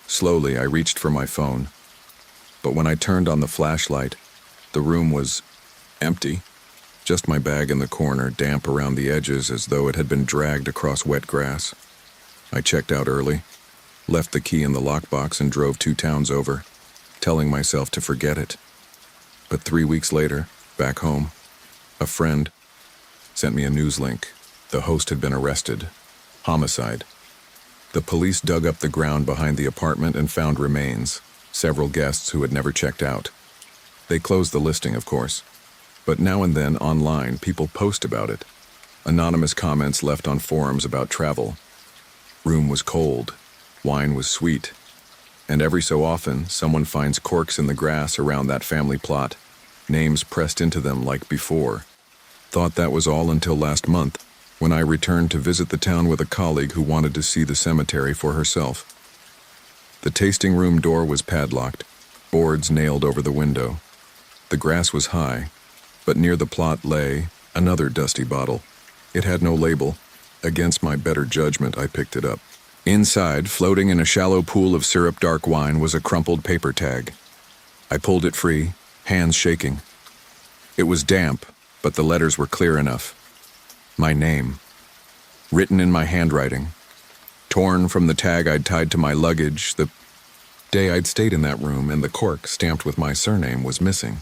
[SPEAKER 1] Slowly, I reached for my phone. But when I turned on the flashlight, the room was empty. Just my bag in the corner, damp around the edges as though it had been dragged across wet grass. I checked out early, left the key in the lockbox, and drove 2 towns over, telling myself to forget it. But 3 weeks later, back home, a friend sent me a news link. The host had been arrested. Homicide. The police dug up the ground behind the apartment and found remains, several guests who had never checked out. They closed the listing, of course. But now and then, online, people post about it. Anonymous comments left on forums about travel. Room was cold. Wine was sweet. And every so often, someone finds corks in the grass around that family plot, names pressed into them like before. Thought that was all until last month. when I returned to visit the town with a colleague who wanted to see the cemetery for herself. The tasting room door was padlocked, boards nailed over the window. The grass was high, but near the plot lay another dusty bottle. It had no label. Against my better judgment, I picked it up. Inside, floating in a shallow pool of syrup dark wine, was a crumpled paper tag. I pulled it free, hands shaking. It was damp, but the letters were clear enough. My name, written in my handwriting, torn from the tag I'd tied to my luggage the day I'd stayed in that room, and the cork stamped with my surname was missing.